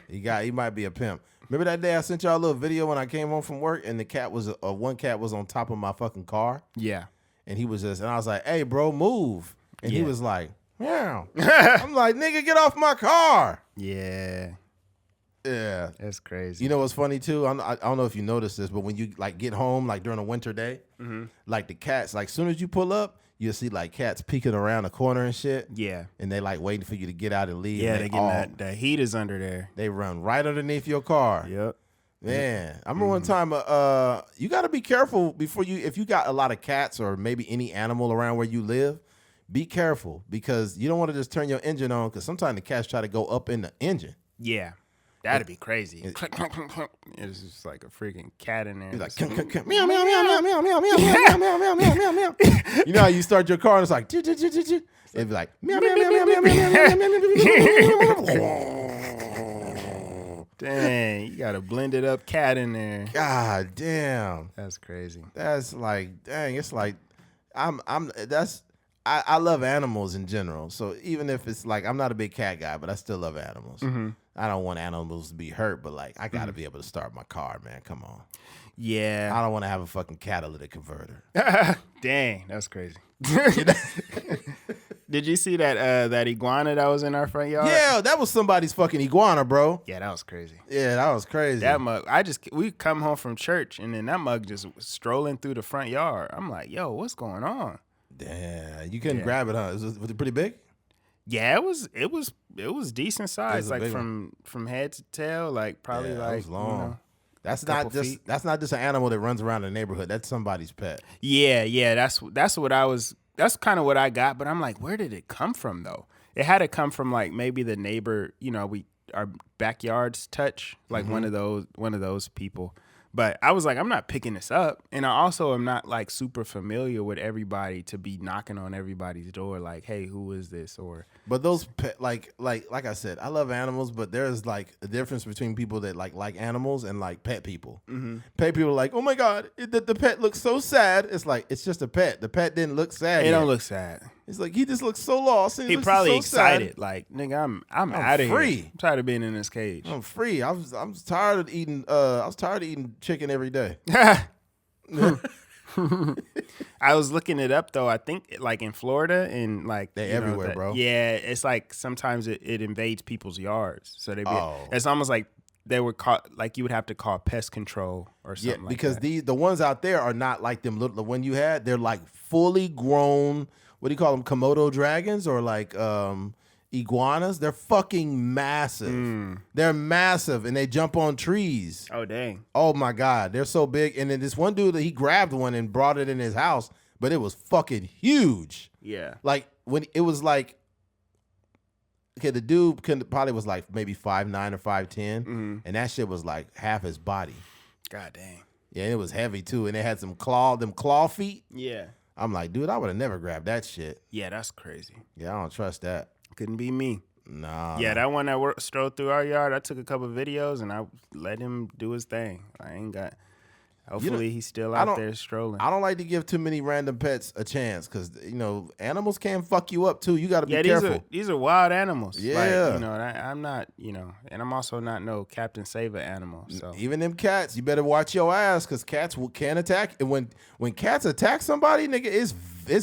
Speaker 1: He might be a pimp. Remember that day I sent y'all a little video when I came home from work and the cat was one cat was on top of my fucking car. Yeah. And he was and I was like, hey bro, move. And he was like, meow. I'm like, nigga, get off my car. Yeah. Yeah. That's crazy. You know what's funny too? I don't know if you noticed this, but when you like get home like during a winter day, like the cats, like soon as you pull up, you'll see like cats peeking around the corner and shit. Yeah. And they like waiting for you to get out and leave.
Speaker 2: Yeah, they getting that heat is under there.
Speaker 1: They run right underneath your car. Yep. Man, I remember one time. You got to be careful before if you got a lot of cats or maybe any animal around where you live. Be careful because you don't want to just turn your engine on because sometimes the cats try to go up in the engine.
Speaker 2: Yeah. That'd be crazy. It's just like a freaking cat in there.
Speaker 1: He's like, meow, meow, meow, meow, meow, meow, meow, meow, meow, meow, meow, meow, meow. You know how you start your car and it's like, it'd be like, meow, meow, meow, meow, meow, meow, meow, meow.
Speaker 2: Dang, you got a blended up cat in there.
Speaker 1: God damn.
Speaker 2: That's crazy.
Speaker 1: That's like, dang, it's like, I love animals in general. So even if it's like, I'm not a big cat guy, but I still love animals.
Speaker 2: Mm-hmm.
Speaker 1: I don't want animals to be hurt, but like, I got to be able to start my car, man. Come on.
Speaker 2: Yeah.
Speaker 1: I don't want to have a fucking catalytic converter.
Speaker 2: Dang, that's crazy. Did you see that iguana that was in our front yard?
Speaker 1: Yeah, that was somebody's fucking iguana, bro.
Speaker 2: Yeah, that was crazy.
Speaker 1: Yeah, that was crazy.
Speaker 2: That mug, we come home from church and then that mug just was strolling through the front yard. I'm like, yo, what's going on?
Speaker 1: Damn, you couldn't grab it, huh? Was it pretty big?
Speaker 2: Yeah, it was decent size, like from head to tail, like probably
Speaker 1: it
Speaker 2: like
Speaker 1: was long.
Speaker 2: You know,
Speaker 1: that's not just an animal that runs around the neighborhood. That's somebody's pet.
Speaker 2: Yeah, that's what I was. That's kind of what I got, but I'm like, where did it come from though? It had to come from like maybe the neighbor, you know, our backyards touch, like one of those people. But I was like, I'm not picking this up, and I also am not like super familiar with everybody to be knocking on everybody's door, like, hey, who is this? Or
Speaker 1: but those pet, like I said, I love animals, but there's like a difference between people that like animals and like pet people. Mm-hmm. Pet people are like, oh my god, the pet looks so sad. It's like it's just a pet. The pet didn't look sad.
Speaker 2: It don't look sad.
Speaker 1: It's like he just looks so lost.
Speaker 2: He probably so excited. Sad. Like, nigga, I'm out of
Speaker 1: free.
Speaker 2: Here. I'm tired of being in this cage.
Speaker 1: I'm free. I'm tired of eating. I was tired of eating chicken every day.
Speaker 2: I was looking it up though. I think like in Florida and like
Speaker 1: they're everywhere, bro.
Speaker 2: Yeah, it's like sometimes it invades people's yards. So it's almost like they were caught. Like you would have to call pest control or something. Yeah,
Speaker 1: because
Speaker 2: like
Speaker 1: the ones out there are not like them little. The one you had, they're like fully grown. What do you call them? Komodo dragons or like iguanas? They're fucking massive. They're massive and they jump on trees.
Speaker 2: Oh, dang.
Speaker 1: Oh, my God. They're so big. And then this one dude, he grabbed one and brought it in his house, but it was fucking huge.
Speaker 2: Yeah.
Speaker 1: Like when it was like, okay, the dude probably was like maybe 5'9" or 5'10", and that shit was like half his body.
Speaker 2: God dang.
Speaker 1: Yeah, and it was heavy too. And it had them claw feet.
Speaker 2: Yeah.
Speaker 1: I'm like, dude, I would have never grabbed that shit.
Speaker 2: Yeah, that's crazy.
Speaker 1: Yeah, I don't trust that.
Speaker 2: Couldn't be me.
Speaker 1: Nah.
Speaker 2: Yeah, that one that strolled through our yard, I took a couple of videos and I let him do his thing. I ain't got. Hopefully he's still out there strolling.
Speaker 1: I don't like to give too many random pets a chance because, you know, animals can fuck you up too. You got to be careful.
Speaker 2: These are wild animals.
Speaker 1: Yeah.
Speaker 2: Like, you know, I'm not, you know, and I'm also not no Captain Save-A animal. So
Speaker 1: even them cats, you better watch your ass because cats can attack. And when cats attack somebody, nigga, it's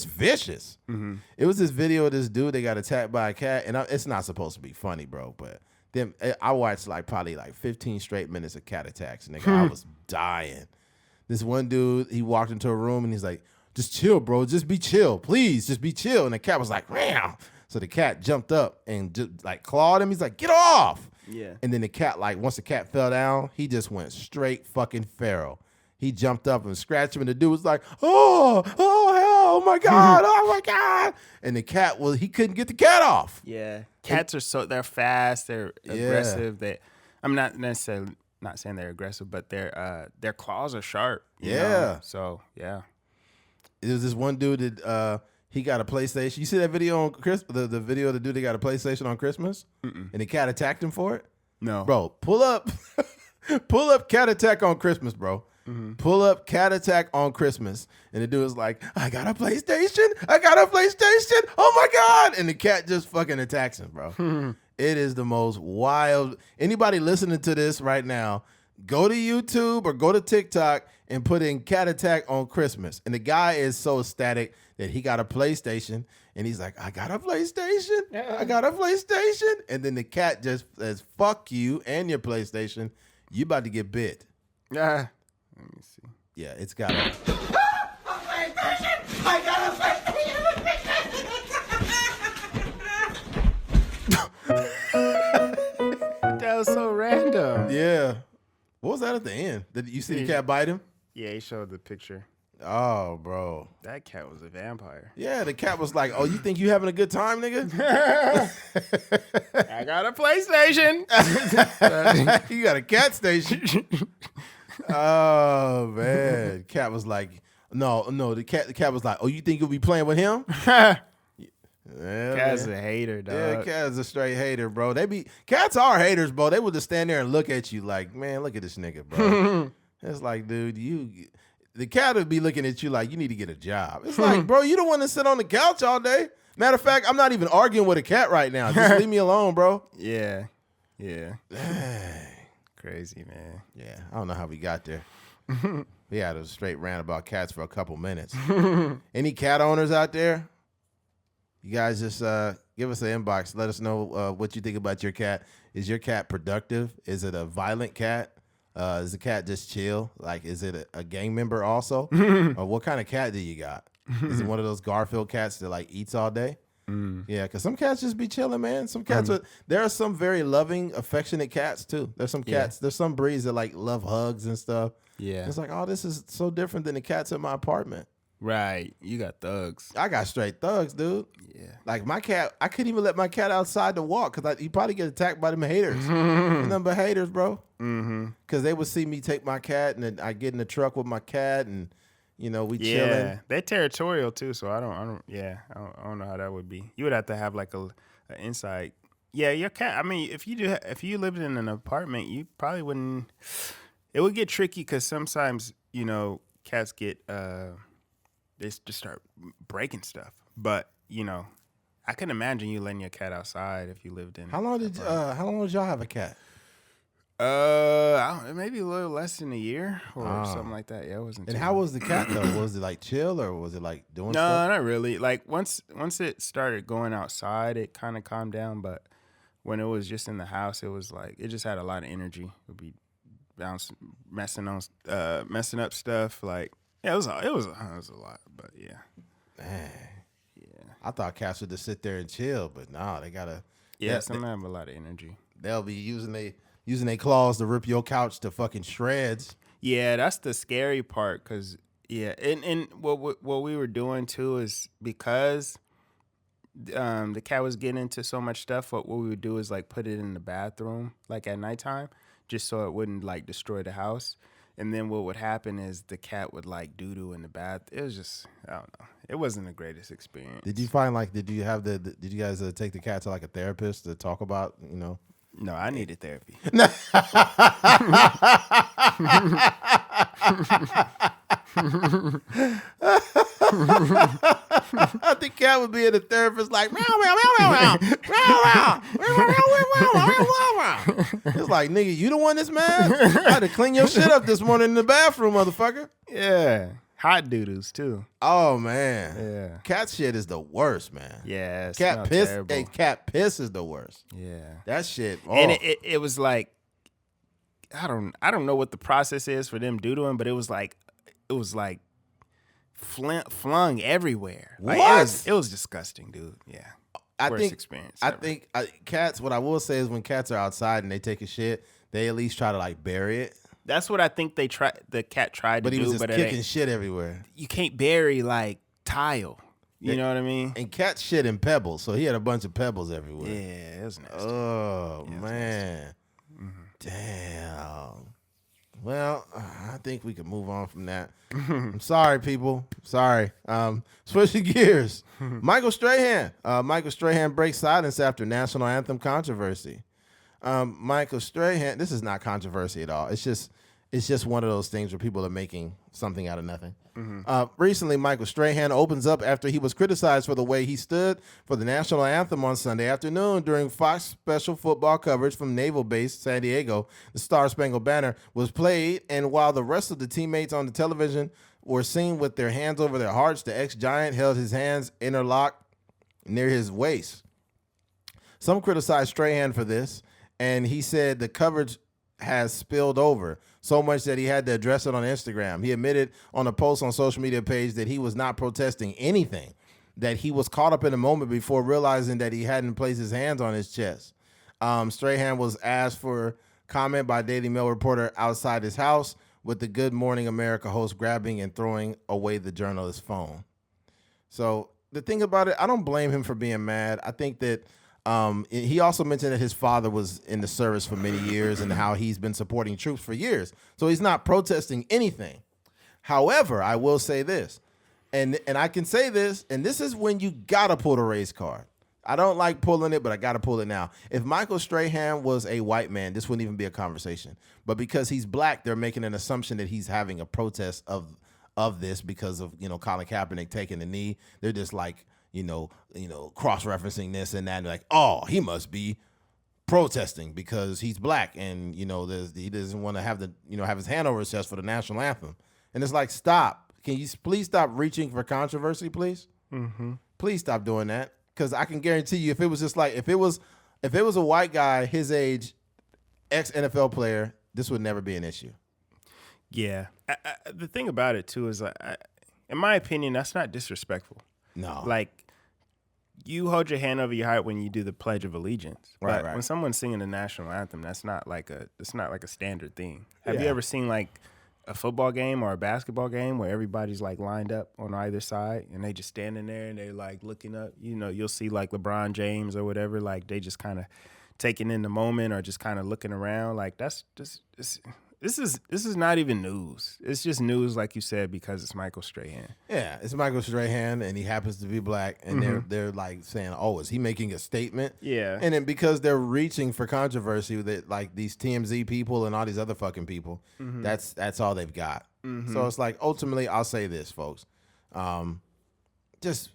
Speaker 1: vicious. Mm-hmm. It was this video of this dude that got attacked by a cat, and it's not supposed to be funny, bro, but then I watched probably 15 straight minutes of cat attacks, nigga. I was dying. This one dude, he walked into a room and he's like, just chill, bro. Just be chill. Please, just be chill. And the cat was like, meow. So the cat jumped up and just clawed him. He's like, get off.
Speaker 2: Yeah.
Speaker 1: And then the cat, once the cat fell down, he just went straight fucking feral. He jumped up and scratched him, and the dude was like, oh, hell, oh my God, oh my God. And the cat, he couldn't get the cat off.
Speaker 2: Yeah. Cats they're fast, they're aggressive. I'm not necessarily not saying they're aggressive, but their claws are sharp. You know? So yeah.
Speaker 1: There was this one dude that he got a PlayStation. You see that video on Christmas? The video of the dude that got a PlayStation on Christmas, and the cat attacked him for it.
Speaker 2: No,
Speaker 1: bro, pull up cat attack on Christmas, bro. Mm-hmm. Pull up cat attack on Christmas, and the dude was like, I got a PlayStation. Oh my God! And the cat just fucking attacks him, bro. It is the most wild. Anybody listening to this right now, go to YouTube or go to TikTok and put in cat attack on Christmas. And the guy is so ecstatic that he got a PlayStation. And he's like, I got a PlayStation. I got a PlayStation. And then the cat just says, fuck you and your PlayStation. You about to get bit.
Speaker 2: Let me see.
Speaker 1: Yeah, it's got it.
Speaker 3: I got a PlayStation.
Speaker 2: That was so random.
Speaker 1: Yeah. What was that at the end? Did you see the cat bite him?
Speaker 2: Yeah, he showed the picture.
Speaker 1: Oh, bro.
Speaker 2: That cat was a vampire.
Speaker 1: Yeah, the cat was like, "Oh, you think you having a good time, nigga?
Speaker 2: I got a PlayStation.
Speaker 1: You got a cat station." Oh man, cat was like, "No." The cat was like, "Oh, you think you'll be playing with him?" Yeah,
Speaker 2: Cat's
Speaker 1: man.
Speaker 2: a hater, dog.
Speaker 1: Yeah, cat's a straight hater, bro. Cats are haters, bro. They would just stand there and look at you like, "Man, look at this nigga, bro." It's like, dude, the cat would be looking at you like you need to get a job. It's like, bro, you don't want to sit on the couch all day. Matter of fact, I'm not even arguing with a cat right now. Just leave me alone, bro.
Speaker 2: Yeah. Crazy, man.
Speaker 1: Yeah, I don't know how we got there. We had a straight rant about cats for a couple minutes. Any cat owners out there? You guys just give us an inbox. Let us know what you think about your cat. Is your cat productive? Is it a violent cat? Is the cat just chill? Like, is it a gang member also? Or what kind of cat do you got? Is it one of those Garfield cats that like eats all day? Yeah, because some cats just be chilling, man. Some cats there are some very loving, affectionate cats too. There's some cats, there's some breeds that like love hugs and stuff.
Speaker 2: Yeah.
Speaker 1: It's like, oh, this is so different than the cats in my apartment.
Speaker 2: Right. You got thugs.
Speaker 1: I got straight thugs, dude.
Speaker 2: Yeah.
Speaker 1: Like my cat, I couldn't even let my cat outside to walk because he probably get attacked by them haters. Nothing but haters, bro. Because they would see me take my cat and then I get in the truck with my cat and we chilling.
Speaker 2: Yeah, they're territorial too. So I don't know how that would be. You would have to have like an inside. Yeah, your cat. I mean, if you lived in an apartment, you probably wouldn't. It would get tricky because sometimes cats get they just start breaking stuff. But I can imagine you letting your cat outside if you lived in.
Speaker 1: How long did y'all have a cat?
Speaker 2: Maybe a little less than a year or something like that. Yeah, it wasn't.
Speaker 1: And how was the cat though? Was it like chill or was it like doing stuff?
Speaker 2: No, not really. Like once it started going outside, it kind of calmed down. But when it was just in the house, it was like it just had a lot of energy. It would be bouncing, messing up stuff. Like it was a lot. But yeah.
Speaker 1: Man. Yeah. I thought cats would just sit there and chill, but no, they gotta.
Speaker 2: Yeah, some have a lot of energy.
Speaker 1: They'll be using their claws to rip your couch to fucking shreds.
Speaker 2: Yeah, that's the scary part. Cause and what we were doing too is because the cat was getting into so much stuff. What we would do is like put it in the bathroom like at nighttime, just so it wouldn't like destroy the house. And then what would happen is the cat would like doo-doo in the bath. It was just, I don't know. It wasn't the greatest experience.
Speaker 1: Did you find did you guys take the cat to like a therapist to talk about,
Speaker 2: No, I needed therapy.
Speaker 1: I think cat would be in a therapist like, meow, meow, meow, meow, meow, meow. It's like, nigga, you the one that's mad? I had to clean your shit up this morning in the bathroom, motherfucker.
Speaker 2: Yeah. Hot doo-doos, too.
Speaker 1: Oh, man.
Speaker 2: Yeah.
Speaker 1: Cat shit is the worst, man.
Speaker 2: Yeah.
Speaker 1: Cat piss.
Speaker 2: Terrible.
Speaker 1: Hey, cat piss is the worst.
Speaker 2: Yeah.
Speaker 1: That shit. Oh.
Speaker 2: And it was like, I don't know what the process is for them doo-dooing, but it was like flung everywhere. Like,
Speaker 1: what?
Speaker 2: It was disgusting, dude. Yeah. Worst experience ever.
Speaker 1: Cats, what I will say is when cats are outside and they take a shit, they at least try to like bury it.
Speaker 2: That's what I think the cat tried to do.
Speaker 1: But he was just kicking shit everywhere.
Speaker 2: You can't bury like tile. You know what I mean?
Speaker 1: And cat shit in pebbles, so he had a bunch of pebbles everywhere.
Speaker 2: Yeah, it was nasty.
Speaker 1: Oh, man. Damn. Well, I think we can move on from that. I'm sorry, people. Sorry. Switching gears. Michael Strahan. Michael Strahan breaks silence after national anthem controversy. Michael Strahan. This is not controversy at all. It's just one of those things where people are making something out of nothing. Recently, Michael Strahan opens up after he was criticized for the way he stood for the national anthem on Sunday afternoon during Fox special football coverage from Naval Base, San Diego. The Star Spangled Banner was played, and while the rest of the teammates on the television were seen with their hands over their hearts, the ex-Giant held his hands interlocked near his waist. Some criticized Strahan for this, and he said the coverage has spilled over so much that he had to address it on Instagram. He admitted on a post on social media page that he was not protesting anything, that he was caught up in the moment before realizing that he hadn't placed his hands on his chest. Strahan was asked for Comment by Daily Mail reporter outside his house with the Good Morning America host grabbing and throwing away the journalist's phone. So the thing about it, I don't blame him for being mad. I think that he also mentioned that his father was in the service for many years and how he's been supporting troops for years. So he's not protesting anything. However, I will say this, and I can say this, and this is when you gotta pull the race card. I don't like pulling it, but I gotta pull it now. If Michael Strahan was a white man, this wouldn't even be a conversation. But because he's black, they're making an assumption that he's having a protest of this because of Colin Kaepernick taking the knee. They're just like cross-referencing this and that. And like, oh, he must be protesting because he's black and he doesn't want to have have his hand over his chest for the national anthem. And it's like, stop. Can you please stop reaching for controversy, please? Mm-hmm. Please stop doing that. Because I can guarantee you, if it was just like if it was a white guy his age, ex-NFL player, this would never be an issue.
Speaker 2: Yeah. The thing about it too is, in my opinion, that's not disrespectful.
Speaker 1: No.
Speaker 2: Like, you hold your hand over your heart when you do the Pledge of Allegiance.
Speaker 1: Right.
Speaker 2: When someone's singing the national anthem, that's not like a standard thing. Have you ever seen like a football game or a basketball game where everybody's like lined up on either side and they just standing there and they're like looking up? You'll see like LeBron James or whatever, like they just kind of taking in the moment or just kind of looking around. Like that's just this is not even news. It's just news, like you said, because it's Michael Strahan.
Speaker 1: Yeah, it's Michael Strahan, and he happens to be black, and they're like saying, "Oh, is he making a statement?"
Speaker 2: Yeah,
Speaker 1: and then because they're reaching for controversy, that like these TMZ people and all these other fucking people, that's all they've got. So it's like ultimately, I'll say this, folks, just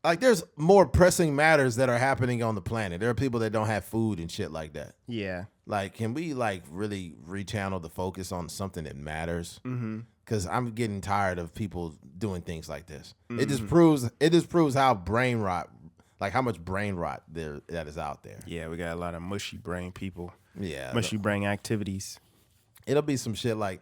Speaker 1: like there's more pressing matters that are happening on the planet. There are people that don't have food and shit like that.
Speaker 2: Yeah.
Speaker 1: Like, can we like really rechannel the focus on something that matters? Because I'm getting tired of people doing things like this. It just proves how brain rot, like how much brain rot that is out there.
Speaker 2: Yeah, we got a lot of mushy brain people.
Speaker 1: Yeah,
Speaker 2: mushy brain activities.
Speaker 1: It'll be some shit like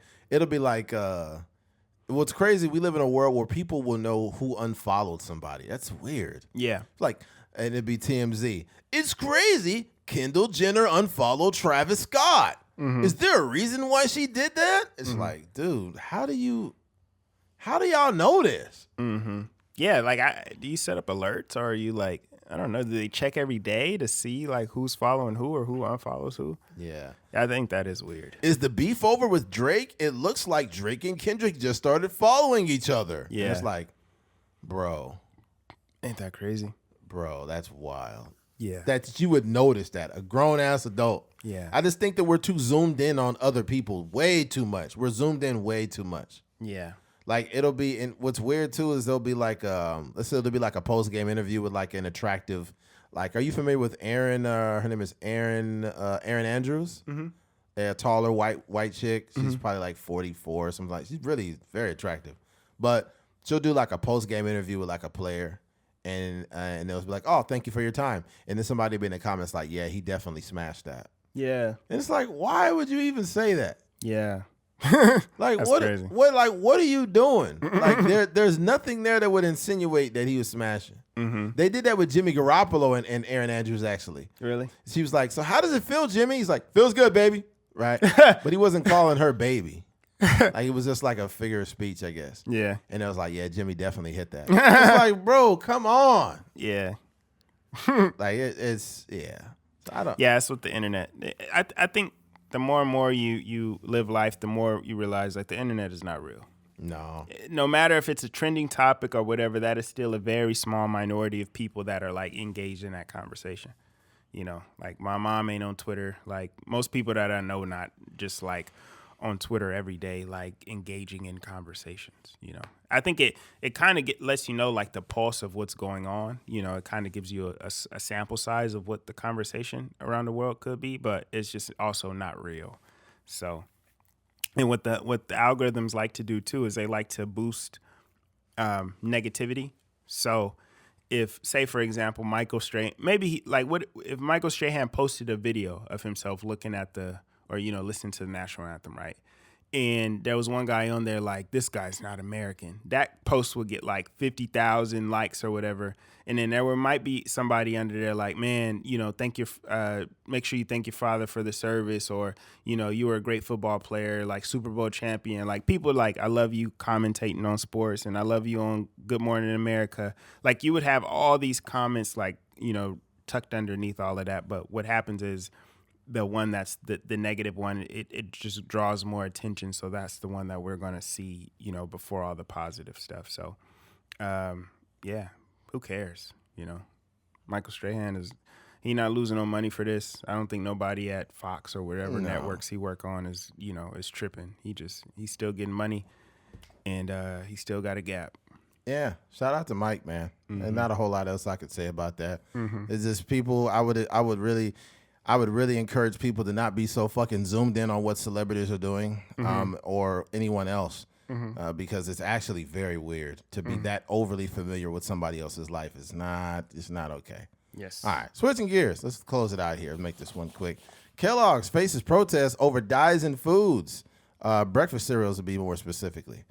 Speaker 1: what's crazy, we live in a world where people will know who unfollowed somebody. That's weird.
Speaker 2: Yeah.
Speaker 1: Like, and it'd be TMZ. It's crazy. Kendall Jenner unfollowed Travis Scott. Is there a reason why she did that? It's like, dude, how do y'all know this?
Speaker 2: Yeah, like, do you set up alerts, or are you like, I don't know, do they check every day to see like who's following who or who unfollows who?
Speaker 1: Yeah.
Speaker 2: I think that is weird.
Speaker 1: Is the beef over with Drake? It looks like Drake and Kendrick just started following each other.
Speaker 2: Yeah.
Speaker 1: And it's like, bro.
Speaker 2: Ain't that crazy?
Speaker 1: Bro, that's wild.
Speaker 2: Yeah.
Speaker 1: That you would notice that. A grown-ass adult.
Speaker 2: Yeah.
Speaker 1: I just think that we're too zoomed in on other people way too much. We're zoomed in way too much.
Speaker 2: Yeah.
Speaker 1: Like, it'll be, and what's weird too is there'll be like, let's say there'll be like a post-game interview with like an attractive, like, are you familiar with Erin? Her name is Erin Andrews. A taller white chick. She's probably like 44 or something like. She's really very attractive, but she'll do like a post-game interview with like a player, and they'll be like, oh, thank you for your time, and then somebody will be in the comments like, yeah, he definitely smashed that.
Speaker 2: Yeah.
Speaker 1: And it's like, why would you even say that?
Speaker 2: Yeah.
Speaker 1: Like,
Speaker 2: That's
Speaker 1: what?
Speaker 2: crazy.
Speaker 1: What are you doing? Like, there's nothing there that would insinuate that he was smashing. They did that with Jimmy Garoppolo and Erin Andrews, actually.
Speaker 2: Really?
Speaker 1: She was like, so how does it feel, Jimmy? He's like, feels good, baby. Right? But he wasn't calling her baby. Like, it was just like a figure of speech, I guess.
Speaker 2: Yeah.
Speaker 1: And I was like, yeah, Jimmy definitely hit that. It's like, bro, come on.
Speaker 2: Yeah.
Speaker 1: Like, it's, yeah. So I don't.
Speaker 2: Yeah, it's with the internet. I think the more and more you live life, the more you realize like the internet is not real.
Speaker 1: No.
Speaker 2: No matter if it's a trending topic or whatever, that is still a very small minority of people that are like engaged in that conversation. You know, like my mom ain't on Twitter. Like most people that I know, not just like on Twitter every day, like engaging in conversations. You know, I think it kind of lets you know like the pulse of what's going on. You know, it kind of gives you a sample size of what the conversation around the world could be, but it's just also not real. So, and what the algorithms like to do too is they like to boost negativity. So, if say for example Michael Strahan, if Michael Strahan posted a video of himself looking at or listening to the national anthem, right? And there was one guy on there like, this guy's not American. That post would get like 50,000 likes or whatever. And then might be somebody under there like, man, make sure you thank your father for the service, or, you were a great football player, like Super Bowl champion. Like people like, I love you commentating on sports, and I love you on Good Morning America. Like you would have all these comments like, tucked underneath all of that. But what happens is, the one that's the negative one, it just draws more attention. So that's the one that we're going to see, before all the positive stuff. So, yeah, who cares? Michael Strahan he not losing no money for this. I don't think nobody at Fox or whatever networks he work on is tripping. He's still getting money, and he still got a gap.
Speaker 1: Yeah, shout out to Mike, man. And not a whole lot else I could say about that. It's just people. I would really encourage people to not be so fucking zoomed in on what celebrities are doing, or anyone else, because it's actually very weird to be that overly familiar with somebody else's life. It's not okay.
Speaker 2: Yes.
Speaker 1: All right, switching gears. Let's close it out here. Make this one quick. Kellogg's faces protests over dyes in foods. Breakfast cereals, to be more specifically.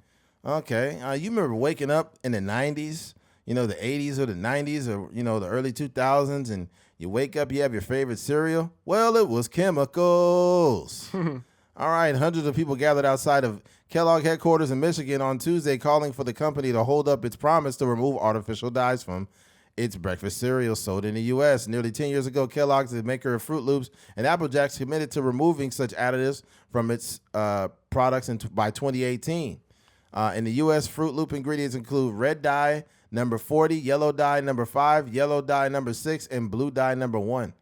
Speaker 1: Okay, you remember waking up in the 90s, the 80s or the 90s or, the early 2000s, and you wake up, you have your favorite cereal? Well, it was chemicals. All right, hundreds of people gathered outside of Kellogg headquarters in Michigan on Tuesday calling for the company to hold up its promise to remove artificial dyes from its breakfast cereal sold in the U.S. Nearly 10 years ago, Kellogg's, the maker of Fruit Loops and Apple Jacks, committed to removing such additives from its products by 2018. In the U.S., Fruit Loop ingredients include red dye number 40, yellow dye number 5, yellow dye number 6, and blue dye number 1.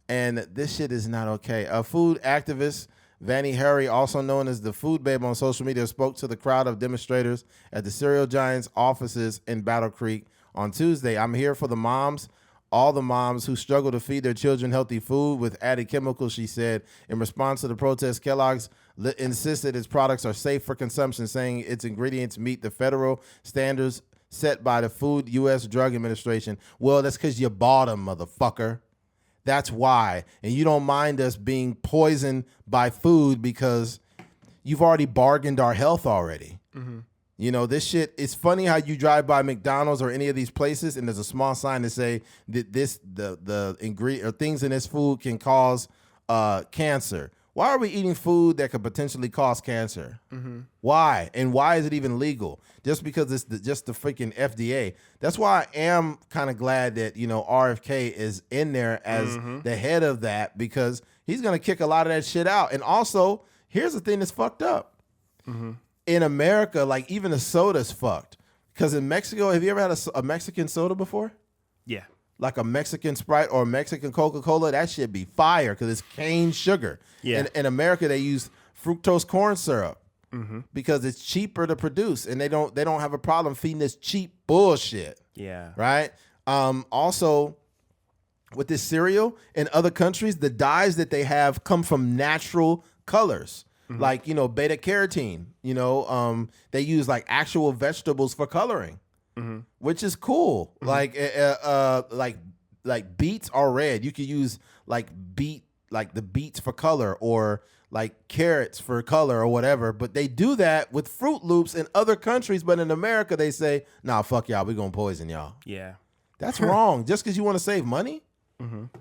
Speaker 1: And this shit is not okay. A food activist, Vanny Harry, also known as the Food Babe on social media, spoke to the crowd of demonstrators at the cereal giant's offices in Battle Creek on Tuesday. I'm here for the moms, all the moms who struggle to feed their children healthy food with added chemicals, she said. In response to the protest, Kellogg's insisted its products are safe for consumption, saying its ingredients meet the federal standards set by the Food U.S. Drug Administration. Well, that's because you bought them, motherfucker. That's why. And you don't mind us being poisoned by food because you've already bargained our health already. This shit, it's funny how you drive by McDonald's or any of these places and there's a small sign to say that the ingredient or things in this food can cause cancer. Why are we eating food that could potentially cause cancer? Why? And why is it even legal? Just because it's just the freaking FDA. That's why I am kind of glad that, RFK is in there as the head of that, because he's going to kick a lot of that shit out. And also, here's the thing that's fucked up. In America, like even the soda's fucked. Because in Mexico, have you ever had a Mexican soda before?
Speaker 2: Yeah.
Speaker 1: Like a Mexican Sprite or a Mexican Coca-Cola, that shit be fire because it's cane sugar.
Speaker 2: Yeah.
Speaker 1: In America, they use fructose corn syrup because it's cheaper to produce, and they don't have a problem feeding this cheap bullshit. Yeah. Right? Also, with this cereal, in other countries, the dyes that they have come from natural colors. Like, beta carotene, they use like actual vegetables for coloring. Which is cool. Like beets are red. You could use like the beets for color, or like carrots for color or whatever. But they do that with Fruit Loops in other countries. But in America, they say, nah, fuck y'all. We're going to poison y'all. Yeah. That's wrong. Just because you want to save money?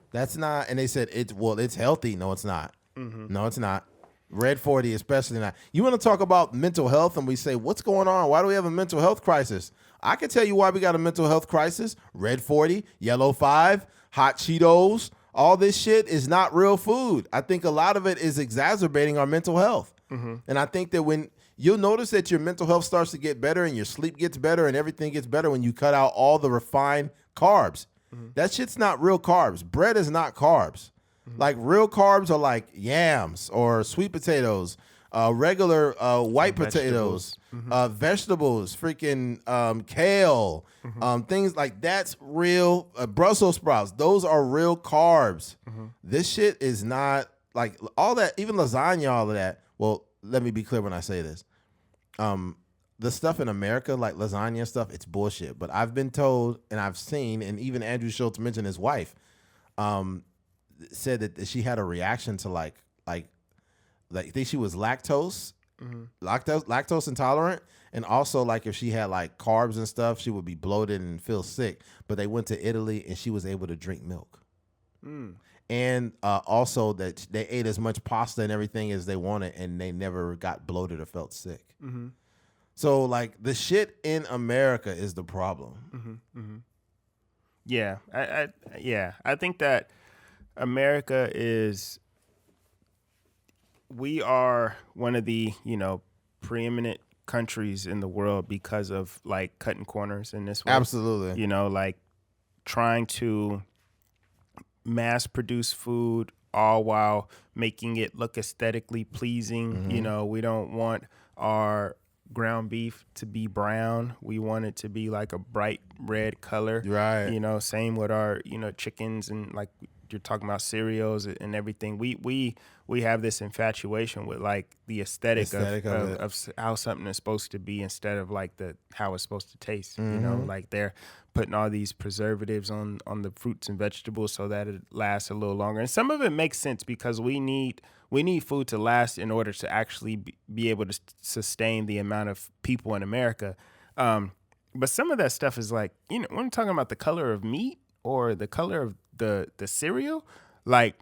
Speaker 1: That's not. And they said, it's healthy. No, it's not. No, it's not. Red 40, especially not. You want to talk about mental health, and we say, what's going on? Why do we have a mental health crisis? I can tell you why we got a mental health crisis. Red 40, yellow 5, hot Cheetos, all this shit is not real food. I think a lot of it is exacerbating our mental health. And I think that when you'll notice that your mental health starts to get better and your sleep gets better and everything gets better when you cut out all the refined carbs. That shit's not real carbs. Bread is not carbs. Like real carbs are like yams or sweet potatoes, regular white potatoes, vegetables, freaking kale, things like that's real. Brussels sprouts, those are real carbs. This shit is not like all that, even lasagna, all of that. Well, let me be clear when I say this. The stuff in America, like lasagna stuff, it's bullshit. But I've been told and I've seen, and even Andrew Schultz mentioned his wife, said that she had a reaction to like I think she was lactose, lactose intolerant, and also like if she had like carbs and stuff, she would be bloated and feel sick. But they went to Italy and she was able to drink milk. And also that they ate as much pasta and everything as they wanted, and they never got bloated or felt sick. So like the shit in America is the problem.
Speaker 2: Yeah, I think that America is. We are one of the preeminent countries in the world because of like cutting corners in this way.
Speaker 1: Absolutely.
Speaker 2: Like trying to mass produce food all while making it look aesthetically pleasing. We don't want our ground beef to be brown. We want it to be like a bright red color.
Speaker 1: Right.
Speaker 2: Same with our, chickens and like you're talking about cereals and everything. We have this infatuation with like the aesthetic of how something is supposed to be instead of like how it's supposed to taste. Like they're putting all these preservatives on the fruits and vegetables so that it lasts a little longer. And some of it makes sense because we need food to last in order to actually be able to sustain the amount of people in America. But some of that stuff is like, when I'm talking about the color of meat or the color of the cereal, like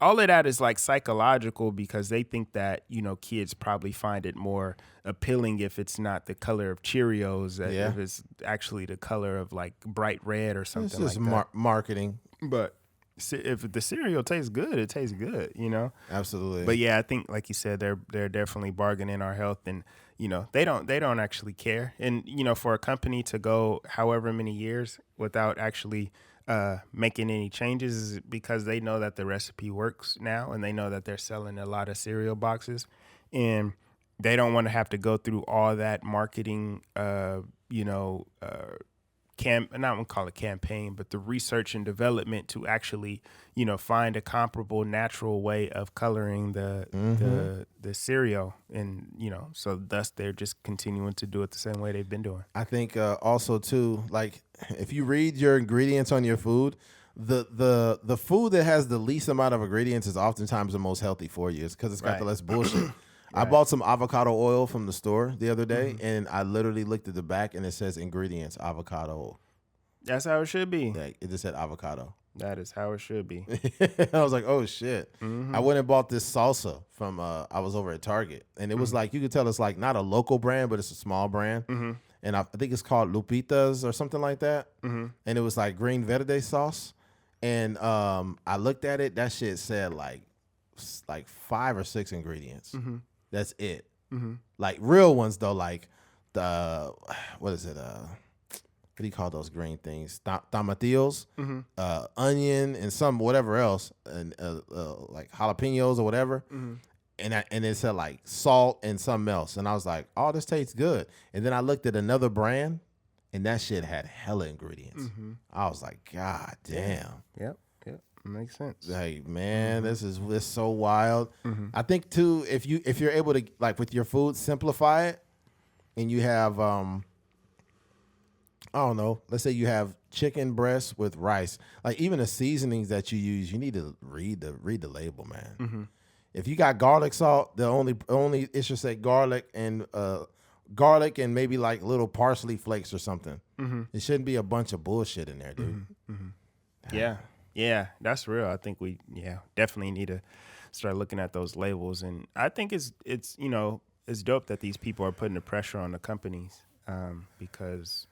Speaker 2: all of that is like psychological because they think that, kids probably find it more appealing if it's not the color of Cheerios, if it's actually the color of like bright red or something
Speaker 1: it's just
Speaker 2: like that.
Speaker 1: Marketing.
Speaker 2: But if the cereal tastes good, it tastes good,
Speaker 1: Absolutely.
Speaker 2: But yeah, I think like you said, they're definitely bargaining our health, and they don't actually care. And for a company to go however many years without actually making any changes is because they know that the recipe works now, and they know that they're selling a lot of cereal boxes, and they don't want to have to go through all that marketing, not gonna call it campaign, but the research and development to actually, find a comparable natural way of coloring the cereal, and so thus they're just continuing to do it the same way they've been doing.
Speaker 1: I think also too, like if you read your ingredients on your food, the food that has the least amount of ingredients is oftentimes the most healthy for you. It's because it's got the less bullshit. I bought some avocado oil from the store the other day, and I literally looked at the back, and it says ingredients, avocado oil.
Speaker 2: That's how it should be.
Speaker 1: Like, it just said avocado.
Speaker 2: That is how it should be.
Speaker 1: I was like, oh, shit. I went and bought this salsa from, I was over at Target, and it was like, you could tell it's like not a local brand, but it's a small brand. And I think it's called Lupita's or something like that. And it was like green verde sauce. And I looked at it. That shit said like 5 or 6 ingredients. That's it. Like real ones though, like the what is it? What do you call those green things? Tomatillos, onion, and some whatever else, and like jalapenos or whatever. And it said like salt and something else, and I was like, "Oh, this tastes good." And then I looked at another brand, and that shit had hella ingredients. I was like, "God damn."
Speaker 2: Yep. Makes sense.
Speaker 1: Like, man, this is so wild. I think too, if you're able to, like with your food, simplify it, and you have I don't know, let's say you have chicken breast with rice. Like even the seasonings that you use, you need to read the label, man. If you got garlic salt, the only it should say garlic and maybe like little parsley flakes or something. It shouldn't be a bunch of bullshit in there, dude.
Speaker 2: Yeah, that's real. I think we definitely need to start looking at those labels, and I think it's it's dope that these people are putting the pressure on the companies because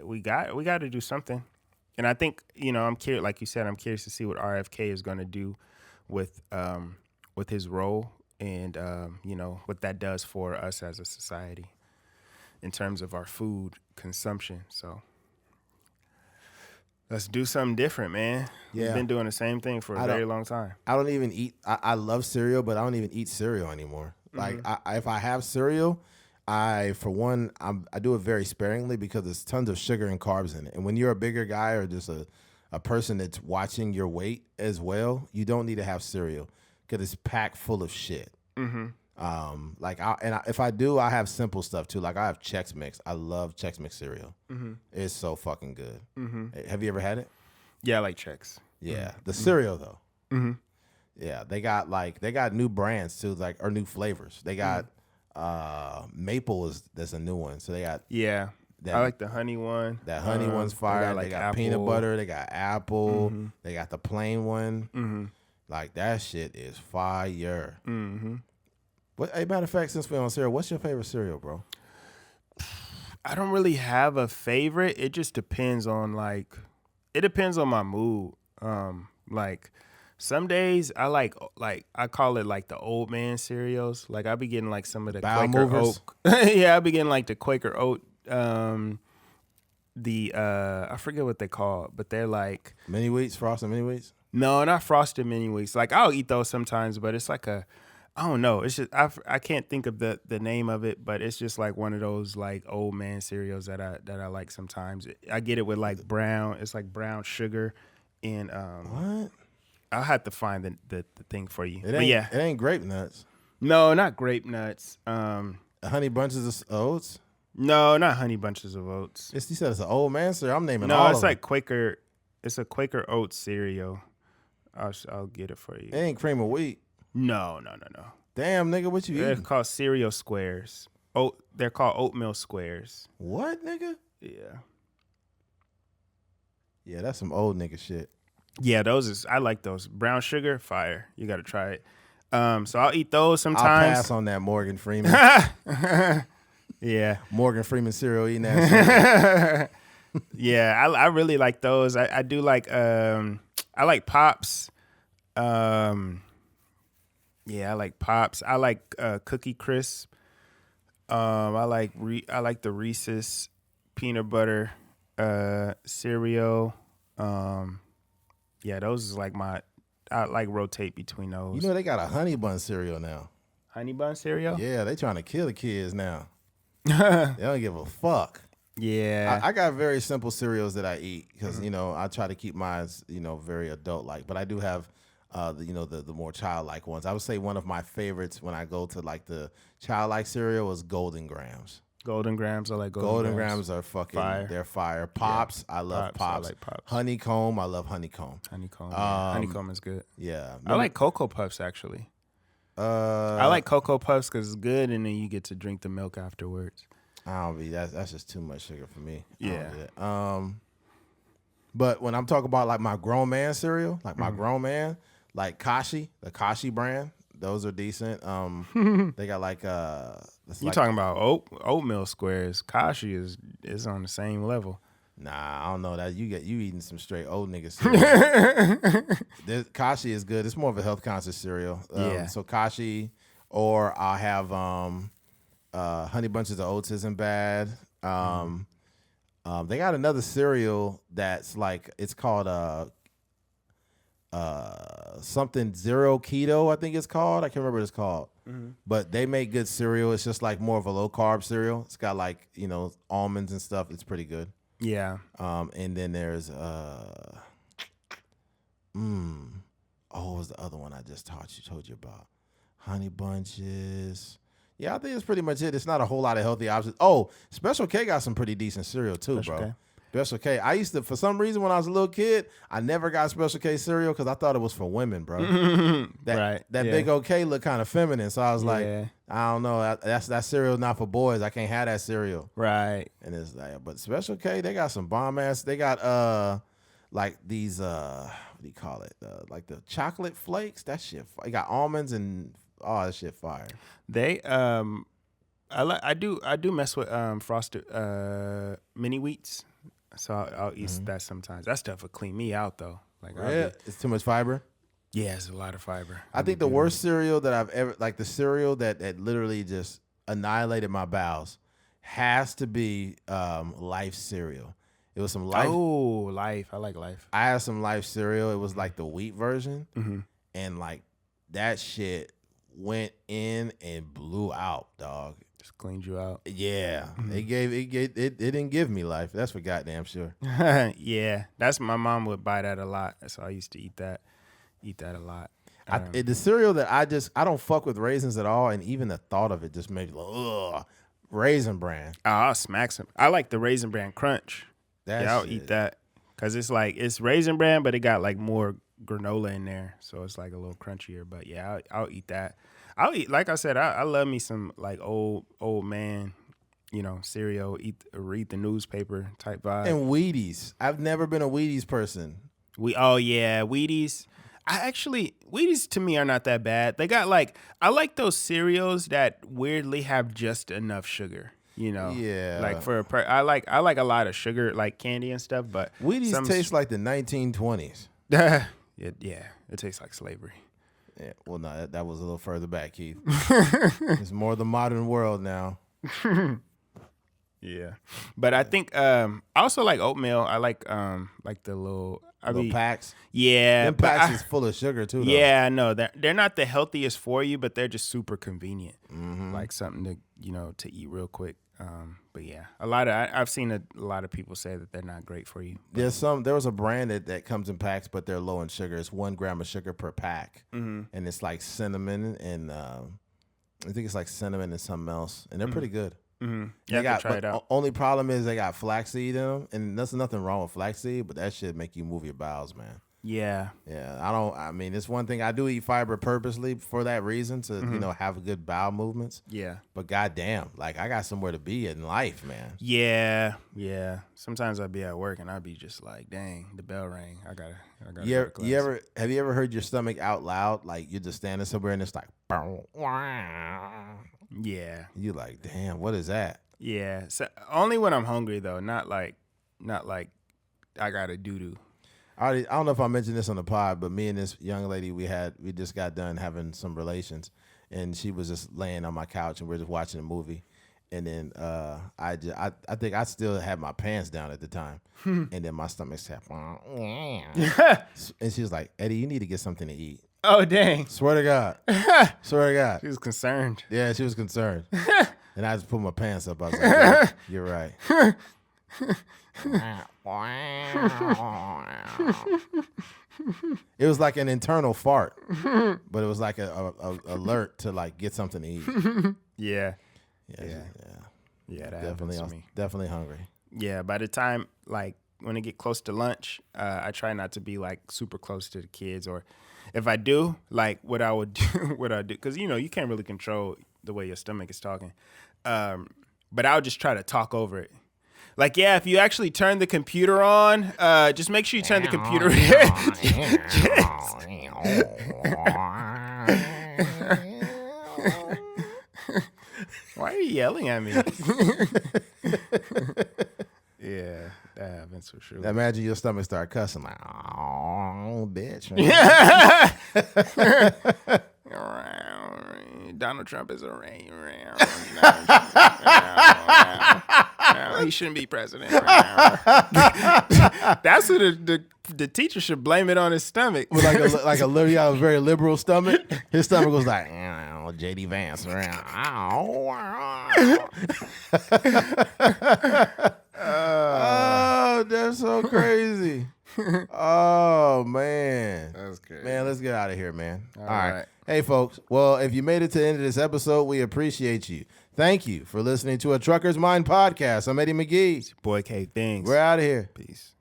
Speaker 2: we got to do something. And I think I'm curious, like you said, I'm curious to see what RFK is going to do with his role and what that does for us as a society in terms of our food consumption. So. Let's do something different, man.
Speaker 1: Yeah.
Speaker 2: We've been doing the same thing for a very long time.
Speaker 1: I don't even eat. I love cereal, but I don't even eat cereal anymore. Like, if I have cereal, I do it very sparingly because there's tons of sugar and carbs in it. And when you're a bigger guy or just a person that's watching your weight as well, you don't need to have cereal because it's packed full of shit. If I do, I have simple stuff too. Like I have Chex Mix. I love Chex Mix cereal. It's so fucking good. Have you ever had it?
Speaker 2: Yeah, I like Chex.
Speaker 1: Yeah, the cereal though. Yeah, they got new brands too, like or new flavors. They got maple that's a new one. So they got
Speaker 2: Yeah.
Speaker 1: that,
Speaker 2: I like the honey one.
Speaker 1: that honey one's fire. They got peanut
Speaker 2: apple.
Speaker 1: butter. They got apple. They got the plain one. Like that shit is fire. What? Hey, matter of fact, since we're on cereal, what's your favorite cereal, bro?
Speaker 2: I don't really have a favorite. It just depends on it depends on my mood. Like some days I like I call it like the old man cereals. Like I be getting like some of the
Speaker 1: Bowel
Speaker 2: Quaker
Speaker 1: movers?
Speaker 2: Oat. Yeah, I be getting like the Quaker Oat. I forget what they call it, but they're like
Speaker 1: Mini wheats, frosted mini wheats.
Speaker 2: no, not frosted mini wheats. Like I'll eat those sometimes, but it's like I don't know. It's just I can't think of the name of it, but it's just like one of those like old man cereals that I like sometimes. I get it with like brown. It's like brown sugar, and
Speaker 1: What?
Speaker 2: I'll have to find the thing for you.
Speaker 1: It
Speaker 2: But
Speaker 1: ain't,
Speaker 2: yeah,
Speaker 1: it ain't grape nuts.
Speaker 2: no, not grape nuts.
Speaker 1: Honey bunches of oats.
Speaker 2: No, not honey bunches of oats.
Speaker 1: You said it's an old man cereal. I'm naming
Speaker 2: No,
Speaker 1: all
Speaker 2: it's
Speaker 1: of them.
Speaker 2: like Quaker. It's a Quaker Oat cereal. I'll get it for you.
Speaker 1: It ain't cream of wheat.
Speaker 2: No.
Speaker 1: Damn, nigga, what you
Speaker 2: They're
Speaker 1: eating?
Speaker 2: called cereal squares. They're called oatmeal squares.
Speaker 1: What, nigga?
Speaker 2: Yeah.
Speaker 1: Yeah, that's some old nigga shit.
Speaker 2: Yeah, I like those. Brown sugar, fire. You got to try it. So I'll eat those
Speaker 1: I'll
Speaker 2: sometimes.
Speaker 1: pass on that Morgan Freeman.
Speaker 2: Yeah.
Speaker 1: Morgan Freeman cereal eating that shit.
Speaker 2: Yeah, I really like those. I do like I like Pops. Yeah, I like Pops. I like Cookie Crisp. I like the Reese's peanut butter cereal. Yeah, those is like I like rotate between those.
Speaker 1: You know they got a honey bun cereal now.
Speaker 2: Honey bun cereal?
Speaker 1: Yeah, they trying to kill the kids now. They don't give a fuck.
Speaker 2: Yeah.
Speaker 1: I got very simple cereals that I eat because I try to keep mine very adult like, but I do have the more childlike ones. I would say one of my favorites when I go to like the childlike cereal is Golden Grams.
Speaker 2: Golden Grams, I like
Speaker 1: Golden Grams are fucking
Speaker 2: fire.
Speaker 1: They're fire. Pops, I love Pops.
Speaker 2: I like Pops.
Speaker 1: Honeycomb, I love Honeycomb.
Speaker 2: Honeycomb. Yeah. Honeycomb is good.
Speaker 1: Yeah,
Speaker 2: I like Cocoa Puffs actually. I like Cocoa Puffs because it's good, and then you get to drink the milk afterwards.
Speaker 1: I don't be that's just too much sugar for me.
Speaker 2: Yeah.
Speaker 1: But when I'm talking about like my grown man cereal, like my grown man, like Kashi, the Kashi brand, those are decent. They got like
Speaker 2: You talking about oatmeal squares? Kashi is on the same level.
Speaker 1: Nah, I don't know that you eating some straight old nigga cereal. Kashi is good. It's more of a health conscious cereal.
Speaker 2: Yeah.
Speaker 1: So Kashi, or I'll have Honey Bunches of Oats isn't bad. They got another cereal that's like it's called something zero keto, I think it's called. I can't remember what it's called. But they make good cereal. It's just like more of a low carb cereal. It's got like, almonds and stuff. It's pretty good.
Speaker 2: Yeah.
Speaker 1: And then there's what was the other one I just told you about? Honey Bunches. Yeah, I think it's pretty much it. It's not a whole lot of healthy options. Oh, Special K got some pretty decent cereal too,
Speaker 2: Special
Speaker 1: bro.
Speaker 2: K.
Speaker 1: Special K. I used to, for some reason, when I was a little kid, I never got Special K cereal because I thought it was for women, bro. That Big OK looked kind of feminine, so I was like, I don't know, that cereal not for boys. I can't have that cereal.
Speaker 2: Right.
Speaker 1: And it's like, but Special K, they got some bomb ass. They got like these what do you call it? Like the chocolate flakes. That shit. They got almonds and that shit fire.
Speaker 2: They I do mess with frosted mini wheats. So I'll eat that sometimes. That stuff will clean me out though. Like
Speaker 1: It's too much fiber.
Speaker 2: Yeah, it's a lot of fiber.
Speaker 1: I think the worst cereal that I've ever, like the cereal that literally just annihilated my bowels, has to be Life cereal. It was some Life.
Speaker 2: Oh, Life. I like Life.
Speaker 1: I had some Life cereal. It was like the wheat version, and like that shit went in and blew out, dog.
Speaker 2: Just cleaned you out.
Speaker 1: Yeah, it didn't give me life. That's for goddamn sure.
Speaker 2: Yeah, that's my mom would buy that a lot. So I used to eat that a lot.
Speaker 1: The cereal that I don't fuck with raisins at all, and even the thought of it just made me like, ugh. Raisin Bran.
Speaker 2: Oh, I'll smack some. I like the Raisin Bran Crunch.
Speaker 1: That
Speaker 2: I'll
Speaker 1: shit.
Speaker 2: eat that because it's like it's Raisin Bran, but it got like more granola in there, so it's like a little crunchier. But yeah, I'll eat that. I'll eat, like I said, I love me some like old man, cereal. Read the newspaper type vibe.
Speaker 1: And Wheaties. I've never been a Wheaties person.
Speaker 2: Wheaties. Wheaties to me are not that bad. They got I like those cereals that weirdly have just enough sugar.
Speaker 1: Yeah.
Speaker 2: Like I like a lot of sugar, like candy and stuff. But
Speaker 1: Wheaties taste like the 1920s.
Speaker 2: yeah, it tastes like slavery.
Speaker 1: Yeah, well, no, that was a little further back, Keith. It's more the modern world now.
Speaker 2: Yeah, but I think I also like oatmeal. I like the little
Speaker 1: packs.
Speaker 2: Yeah,
Speaker 1: them packs is full of sugar too. Though.
Speaker 2: Yeah, I know they're not the healthiest for you, but they're just super convenient. Like something to to eat real quick. But yeah, I've seen a lot of people say that they're not great for you.
Speaker 1: There was a brand that comes in packs, but they're low in sugar. It's 1 gram of sugar per pack, and it's like cinnamon and I think it's like cinnamon and something else, and they're pretty good.
Speaker 2: Yeah, I try it out.
Speaker 1: Only problem is they got flaxseed in them, and there's nothing wrong with flaxseed, but that shit make you move your bowels, man.
Speaker 2: Yeah.
Speaker 1: I mean, it's one thing. I do eat fiber purposely for that reason to, have good bowel movements.
Speaker 2: Yeah.
Speaker 1: But goddamn, I got somewhere to be in life, man.
Speaker 2: Yeah. Sometimes I'd be at work and I'd be just like, dang, the bell rang. I gotta
Speaker 1: have you ever heard your stomach out loud? Like you're just standing somewhere and it's like,
Speaker 2: yeah.
Speaker 1: You like, damn, what is that?
Speaker 2: Yeah. So only when I'm hungry though, not like I gotta doo-doo.
Speaker 1: I don't know if I mentioned this on the pod, but me and this young lady we just got done having some relations, and she was just laying on my couch, and we are just watching a movie, and then I think I still had my pants down at the time, and then my stomach said, and she was like, Eddie, you need to get something to eat.
Speaker 2: Oh dang!
Speaker 1: Swear to God, swear to God.
Speaker 2: She was concerned.
Speaker 1: Yeah, she was concerned, and I just put my pants up. I was like, yeah, you're right. It was like an internal fart, but it was like a alert to get something to eat.
Speaker 2: Yeah.
Speaker 1: That
Speaker 2: definitely. I was
Speaker 1: definitely hungry.
Speaker 2: Yeah, by the time when I get close to lunch, I try not to be super close to the kids, or if I do, what I do, because you can't really control the way your stomach is talking. But I would just try to talk over it. If you actually turn the computer on, just make sure you turn the computer. Why are you yelling at me? Yeah, that happens for sure.
Speaker 1: Imagine your stomach start cussing like, oh, bitch.
Speaker 2: Donald Trump is a he shouldn't be president. That's what the teacher should blame it on his stomach.
Speaker 1: With like a very liberal stomach. His stomach was like, JD Vance. Oh, that's so crazy. Oh, man.
Speaker 2: That's crazy.
Speaker 1: Man, let's get out of here, man. All right.
Speaker 2: right.
Speaker 1: Hey, folks. Well, if you made it to the end of this episode, we appreciate you. Thank you for listening to A Trucker's Mind podcast. I'm Eddie McGee.
Speaker 2: Boy K. Things.
Speaker 1: We're out of here.
Speaker 2: Peace.